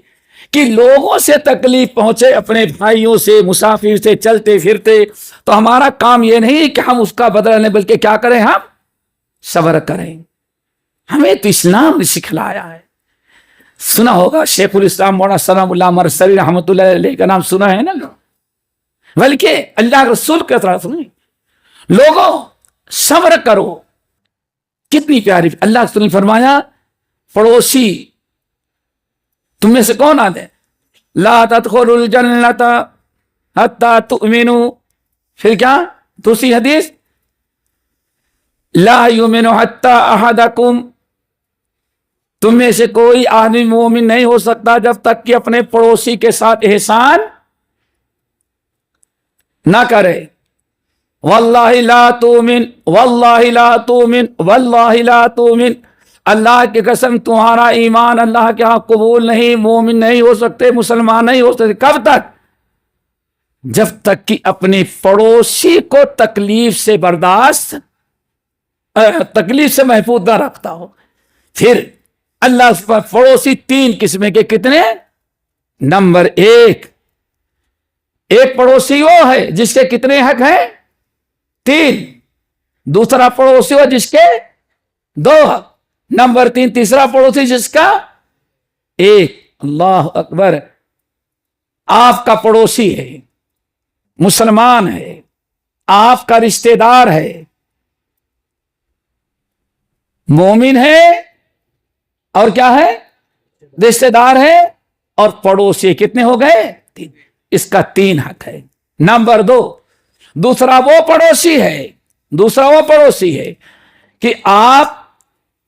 کہ لوگوں سے تکلیف پہنچے، اپنے بھائیوں سے، مسافر سے، چلتے پھرتے، تو ہمارا کام یہ نہیں کہ ہم اس کا بدلہ لیں، بلکہ کیا کریں؟ ہم صبر کریں۔ ہمیں تو اسلام نے سکھلایا ہے۔ سنا ہوگا شیخ الاسلام مولانا سلام اللہ مرسلی رحمۃ اللہ علیہ کا نام سنا ہے نا، بلکہ اللہ رسول کی طرح سنیں، لوگوں صبر کرو۔ کتنی پیاری اللہ رسول نے فرمایا، پڑوسی تم میں سے کون آتے لا تدخلوا الجنت حتی تؤمنوا، پھر کیا دوسری حدیث، لا یؤمن حتی احدکم، تم میں سے کوئی آدمی مومن نہیں ہو سکتا جب تک کہ اپنے پڑوسی کے ساتھ احسان نہ کرے۔ واللہ لا تؤمن، واللہ لا تؤمن، واللہ لا تؤمن، اللہ کی قسم تمہارا ایمان اللہ کے ہاں قبول نہیں، مومن نہیں ہو سکتے، مسلمان نہیں ہو سکتے۔ کب تک؟ جب تک کہ اپنے پڑوسی کو تکلیف سے برداشت، تکلیف سے محفوظ نہ رکھتا ہو۔ پھر اللہ پڑوسی تین قسم کے کتنے؟ نمبر ایک پڑوسی وہ ہے جس کے کتنے حق ہیں؟ تین۔ دوسرا پڑوسی وہ جس کے دو حق۔ نمبر تین تیسرا پڑوسی جس کا ایک۔ اللہ اکبر، آپ کا پڑوسی ہے، مسلمان ہے، آپ کا رشتہ دار ہے، مومن ہے، اور کیا ہے؟ رشتہ دار ہے، اور پڑوسی کتنے ہو گئے؟ تین۔ اس کا تین حق ہے۔ نمبر دو، دوسرا وہ پڑوسی ہے کہ آپ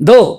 2।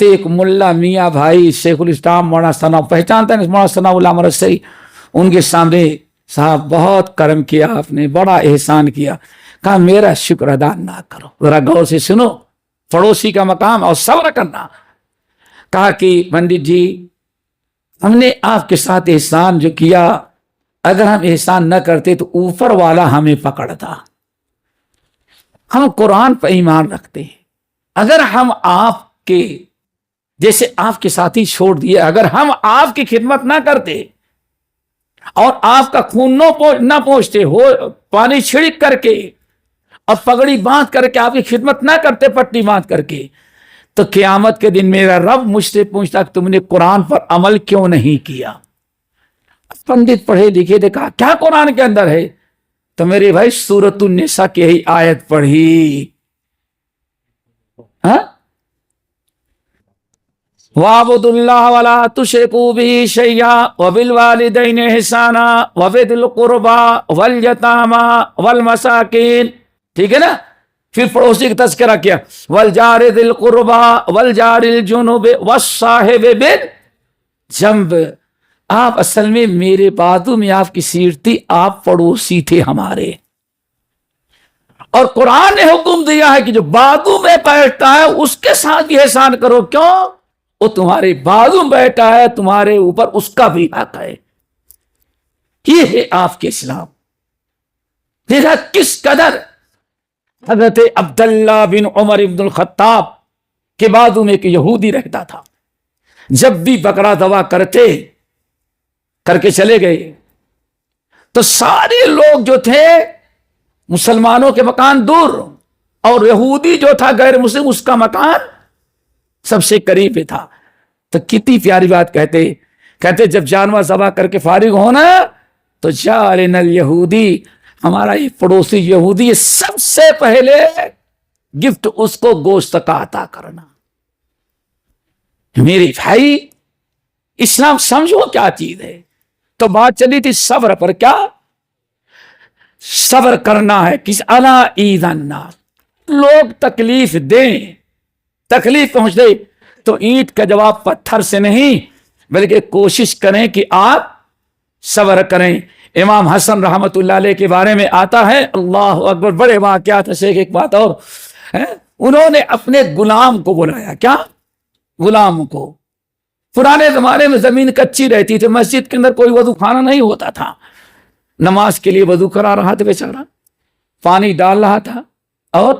تو ایک ملا میاں بھائی شیخ الاسلام مولانا ثنا پہچانتا ہے مولانا ثنا اللہ مرسری، ان کے سامنے صاحب بہت کرم کیا آپ نے، بڑا احسان کیا. کہا میرا شکر ادا نہ کرو، ذرا غور سے سنو، پڑوسی کا مقام اور صبر کرنا. کہا کہ پنڈت جی ہم نے آپ کے ساتھ احسان جو کیا، اگر ہم احسان نہ کرتے تو اوپر والا ہمیں پکڑتا. ہم قرآن پر ایمان رکھتے ہیں، اگر ہم آپ کے جیسے آپ کے ساتھی چھوڑ دیے، اگر ہم آپ کی خدمت نہ کرتے اور آپ کا خون نہ پہنچتے ہو، پانی چھڑک کر کے اور پگڑی باندھ کر کے آپ کی خدمت نہ کرتے، پٹی باندھ کر کے، تو قیامت کے دن میرا رب مجھ سے پوچھتا کہ تم نے قرآن پر عمل کیوں نہیں کیا. پنڈت پڑھے لکھے نے کہا کیا قرآن کے اندر ہے؟ تو میرے بھائی سورۃ النساء کی ہی آیت پڑھی. ہاں، وَاعْبُدُوا اللَّهَ وَلَا تُشْرِكُوا بِهِ شَيْئًا وَبِالْوَالِدَيْنِ إِحْسَانًا وَبِذِي الْقُرْبَىٰ وَالْيَتَامَىٰ وَالْمَسَاكِينِ. ٹھیک ہے نا؟ پھر پڑوسی کا تذکرہ کیا، وَالْجَارِ ذِي الْقُرْبَىٰ وَالْجَارِ الْجُنُبِ وَالصَّاحِبِ بِالْجَنبِ. آپ اصل میں میرے بازو میں آپ کی سیٹ تھی، آپ پڑوسی تھے ہمارے. اور قرآن نے حکم دیا ہے کہ جو بازو میں بیٹھتا ہے اس کے ساتھ بھی احسان کرو. کیوں؟ وہ تمہارے بازو میں بیٹھا ہے، تمہارے اوپر اس کا بھی حق ہے. یہ ہے آپ کے اسلام. دیکھا کس قدر حضرت عبداللہ بن عمر بن الخطاب کے بازو میں ایک یہودی رہتا تھا. جب بھی بکرا دوا کر کے چلے گئے تو سارے لوگ جو تھے مسلمانوں کے مکان دور، اور یہودی جو تھا غیر مسلم اس کا مکان سب سے قریب تھا. تو کتنی پیاری بات کہتے جب جانور ذبح کر کے فارغ ہونا تو جعلنا الیہودی، ہمارا یہ پڑوسی یہودی سب سے پہلے گفٹ اس کو گوشت کا عطا کرنا. میرے بھائی اسلام سمجھو کیا چیز ہے. تو بات چلی تھی صبر پر. کیا صبر کرنا ہے؟ کس الا عید الناس، لوگ تکلیف دیں، تکلیف پہنچ دے تو اینٹ کا جواب پتھر سے نہیں بلکہ کوشش کریں کہ آپ صبر کریں. امام حسن رحمت اللہ علیہ کے بارے میں آتا ہے، اللہ اکبر، بڑے واقعات ہے. ایک بات اور، انہوں نے اپنے غلام کو بلایا. کیا؟ غلام کو. پرانے زمانے میں زمین کچی رہتی تھی، مسجد کے اندر کوئی وضو خانہ نہیں ہوتا تھا. نماز کے لیے وضو کرا رہا تھا بیچارہ، پانی ڈال رہا تھا، اور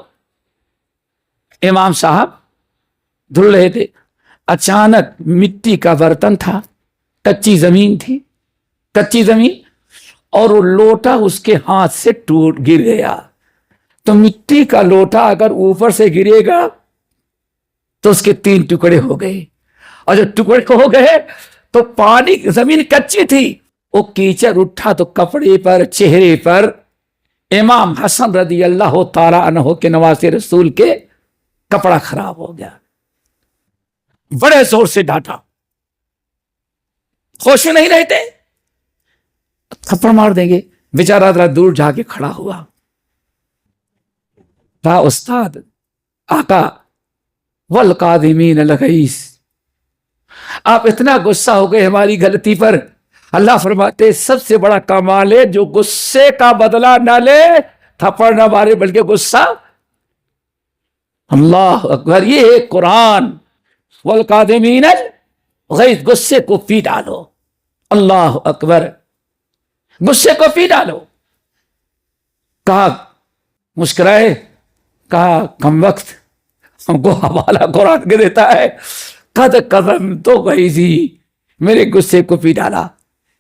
امام صاحب دھل رہے تھے. اچانک مٹی کا برتن تھا، کچی زمین تھی، کچی زمین، اور وہ لوٹا اس کے ہاتھ سے گر گیا. تو مٹی کا لوٹا اگر اوپر سے گرے گا تو اس کے 3 ٹکڑے ہو گئے، اور جو ٹکڑے ہو گئے تو پانی، زمین کچی تھی، وہ کیچڑ اٹھا تو کپڑے پر، چہرے پر امام حسن رضی اللہ تعالی عنہ کے نواسے رسول کے کپڑا خراب ہو گیا. بڑے زور سے ڈانٹا، ہوش میں نہیں رہتے، تھپڑ مار دیں گے. بیچارہ ذرا دور جا کے کھڑا ہوا، کہا استاد، آقا، والقادمین الغیظ، آپ اتنا غصہ ہو گئے ہماری غلطی پر. اللہ فرماتے سب سے بڑا کمال ہے جو غصے کا بدلہ نہ لے، تھپڑ نہ مارے، بلکہ غصہ. اللہ اکبر، یہ ہے قرآن. والقادمین الغیظ، غصے کو پی ڈالو. اللہ اکبر، غصے کو پی ڈالو. کہا مسکرائے، کہا کم وقت ہم کو حوالہ قرآن کے دیتا ہے. قد قدم تو غیظی، میرے غصے کو پی ڈالا.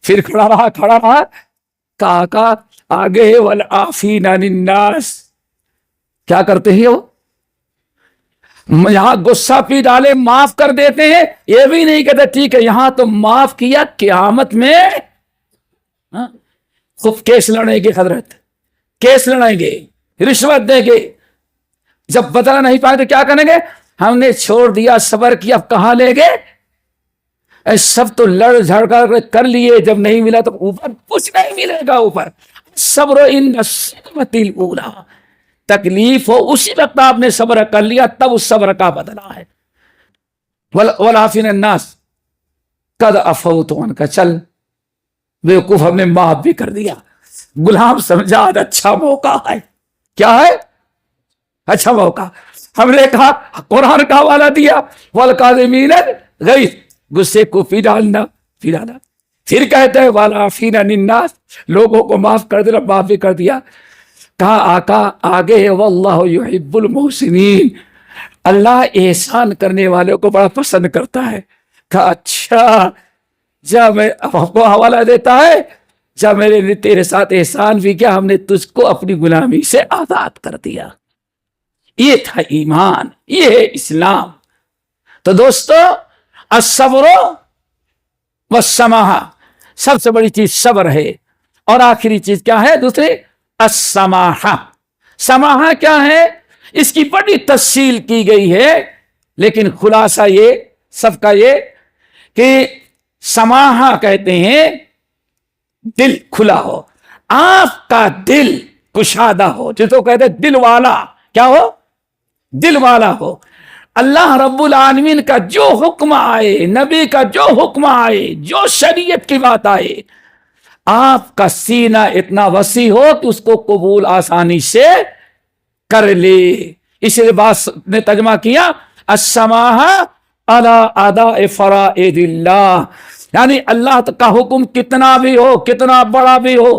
پھر کھڑا رہا. کہا آگے والعافین عن الناس، کیا کرتے ہیں وہ؟ یہاں غصہ پی ڈالے معاف کر دیتے ہیں، یہ بھی نہیں کہتے ٹھیک ہے یہاں تو معاف کیا، قیامت میں خوب کیس لڑیں گے، حضرت کیس لڑیں گے، رشوت دیں گے. جب بدلہ نہیں پائے تو کیا کریں گے؟ ہم نے چھوڑ دیا، صبر کیا، اب کہاں لے گے؟ سب تو لڑ جھڑ کر لیے، جب نہیں ملا تو اوپر کچھ نہیں ملے گا. اوپر صبر ان الصدمۃ الاولی، تکلیف ہو اسی وقت آپ نے صبر کر لیا، تب اس صبر کا بدلہ ہے. والعافین الناس قد عفوت عنک، چل بیوقوف ہم نے معاف بھی کر دیا. غلام سمجھا آج اچھا موقع ہے. کیا ہے؟ اچھا موقع. ہم نے کہا قرآن کا حوالہ دیا والکاظمین الغیظ، غصے کو پی ڈالنا. پھر کہتے ہیں والعافین عن الناس، لوگوں کو معاف کر دینا، معاف بھی کر دیا. کہا آقا آگے ہے واللہ یحب المحسنین، اللہ احسان کرنے والوں کو بڑا پسند کرتا ہے. کہا اچھا جب میں آپ کو حوالہ دیتا ہے، جب میرے نے تیرے ساتھ احسان بھی کیا، ہم نے تجھ کو اپنی غلامی سے آزاد کر دیا. یہ تھا ایمان، یہ ہے اسلام. تو دوستو الصبر والسماحہ، سب سے بڑی چیز صبر ہے، اور آخری چیز کیا ہے دوسری؟ السماحہ. سماحہ کیا ہے؟ اس کی بڑی تفصیل کی گئی ہے، لیکن خلاصہ یہ سب کا یہ کہ سماحہ کہتے ہیں دل کھلا ہو، آپ کا دل کشادہ ہو، جس کو کہتے ہیں دل والا. کیا ہو؟ دل والا ہو. اللہ رب العالمین کا جو حکم آئے، نبی کا جو حکم آئے، جو شریعت کی بات آئے، آپ کا سینہ اتنا وسیع ہو کہ اس کو قبول آسانی سے کر لے. اس لیے بات نے ترجمہ کیا السماحہ علی اداء فرائض اللہ، یعنی اللہ کا حکم کتنا بھی ہو، کتنا بڑا بھی ہو،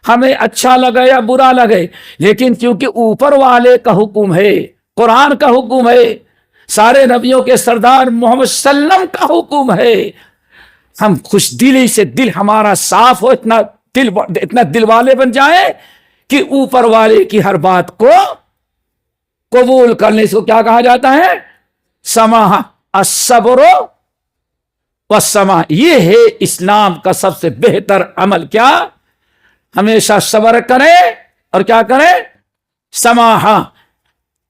ہمیں اچھا لگے یا برا لگے، لیکن کیونکہ اوپر والے کا حکم ہے، قرآن کا حکم ہے، سارے نبیوں کے سردار محمد صلی اللہ علیہ وسلم کا حکم ہے، ہم خوش دلی سے دل ہمارا صاف ہو، اتنا دل والے بن جائیں کہ اوپر والے کی ہر بات کو قبول کرنے سے کیا کہا جاتا ہے؟ سماحہ. الصبر والسماحہ، یہ ہے اسلام کا سب سے بہتر عمل. کیا؟ ہمیشہ صبر کریں اور کیا کریں؟ سماحہ.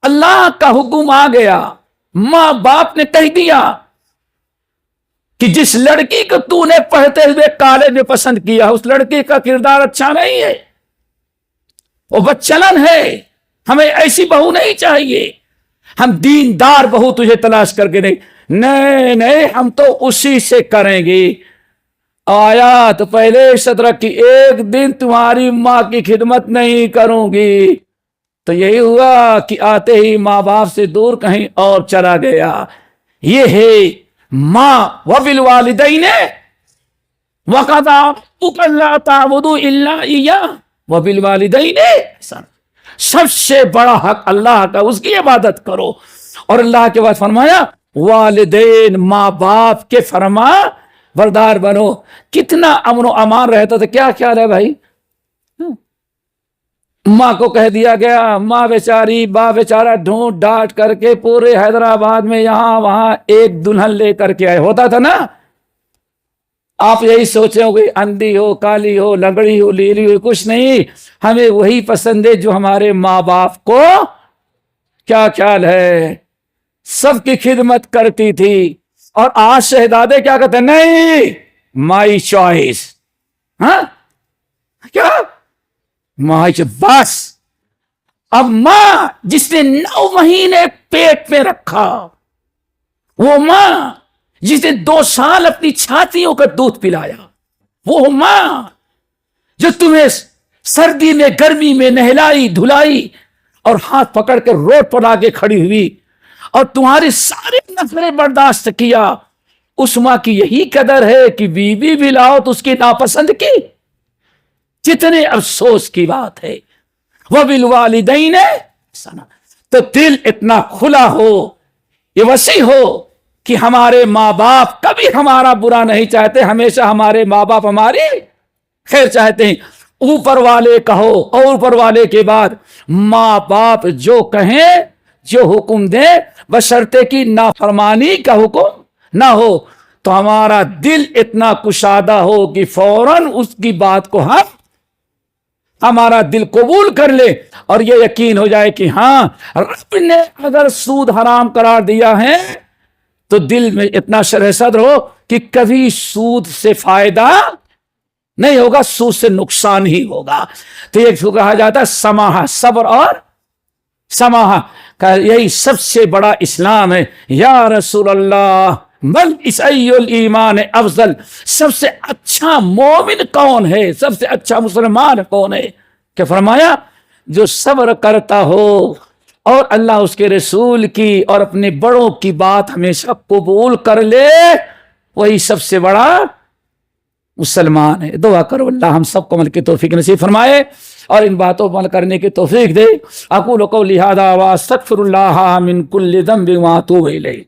اللہ کا حکم آ گیا، ماں باپ نے کہہ دیا کہ جس لڑکی کو تو نے پڑھتے ہوئے کالج میں پسند کیا، اس لڑکی کا کردار اچھا نہیں ہے، وہ بدچلن ہے، ہمیں ایسی بہو نہیں چاہیے، ہم دیندار بہو تجھے تلاش کر کے نہیں، ہم تو اسی سے کریں گے. آیا تو پہلے شرط رکھی ایک دن تمہاری ماں کی خدمت نہیں کروں گی. تو یہی ہوا کہ آتے ہی ماں باپ سے دور کہیں اور چلا گیا. یہ ہے ماں وبالوالدین وقضى ربك الا تعبدوا الا اياه وبالوالدین احسانا. سب سے بڑا حق اللہ کا، اس کی عبادت کرو. اور اللہ کے بعد فرمایا والدین، ماں باپ کے فرما بردار بنو. کتنا امن و امان رہتا تھا. کیا خیال ہے بھائی؟ ماں کو کہہ دیا گیا، ماں بیچاری باپ بیچارہ ڈھونڈ ڈانٹ کر کے پورے حیدرآباد میں یہاں وہاں ایک دلہن لے کر کے آئے. ہوتا تھا نا؟ آپ یہی سوچیں گے اندھی ہو، کالی ہو، لنگڑی ہو، لیلی ہو، کچھ نہیں، ہمیں وہی پسند ہے جو ہمارے ماں باپ کو کیا خیال ہے سب کی خدمت کرتی تھی. اور آج شہزادے کیا کہتے ہیں؟ نہیں، مائی چوائس. ہاں کیا مائی چوائس؟ بس اب ماں جس نے 9 مہینے پیٹ میں رکھا، وہ ماں جس نے 2 سال اپنی چھاتیوں کا دودھ پلایا، وہ ماں جو تمہیں سردی میں گرمی میں نہلائی دھلائی اور ہاتھ پکڑ کے روڈ پر آگے کھڑی ہوئی اور تمہارے سارے نخرے برداشت کیا، اس ماں کی یہی قدر ہے کہ بیوی بھی لاؤ تو اس کی ناپسند کی. کتنے افسوس کی بات ہے. وبالوالدین احسانا. تو دل اتنا کھلا ہو، یہ وسیع ہو کہ ہمارے ماں باپ کبھی ہمارا برا نہیں چاہتے، ہمیشہ ہمارے ماں باپ ہماری خیر چاہتے ہیں. اوپر والے کہو اور اوپر والے کے بعد ماں باپ جو کہیں، جو حکم دیں، بشرطے کی نافرمانی کا حکم نہ ہو، تو ہمارا دل اتنا کشادہ ہو کہ فوراً اس کی بات کو ہمارا دل قبول کر لے اور یہ یقین ہو جائے کہ ہاں رب نے اگر سود حرام قرار دیا ہے تو دل میں اتنا شرح صدر ہو کہ کبھی سود سے فائدہ نہیں ہوگا، سود سے نقصان ہی ہوگا. تو یہ کہا جاتا ہے سماحہ، صبر اور سماحہ. کہ یہی سب سے بڑا اسلام ہے. یا رسول اللہ بل ای الایمان افضل، سب سے اچھا مومن کون ہے، سب سے اچھا مسلمان کون ہے؟ کہ فرمایا جو صبر کرتا ہو اور اللہ اس کے رسول کی اور اپنے بڑوں کی بات ہمیشہ قبول کر لے، وہی سب سے بڑا مسلمان ہے. دعا کرو اللہ ہم سب کو عمل کی توفیق نصیب فرمائے اور ان باتوں پر عمل کرنے کی توفیق دے. اقول قولی ھذا واستغفر اللہ من کل ذنب واتوب الیہ.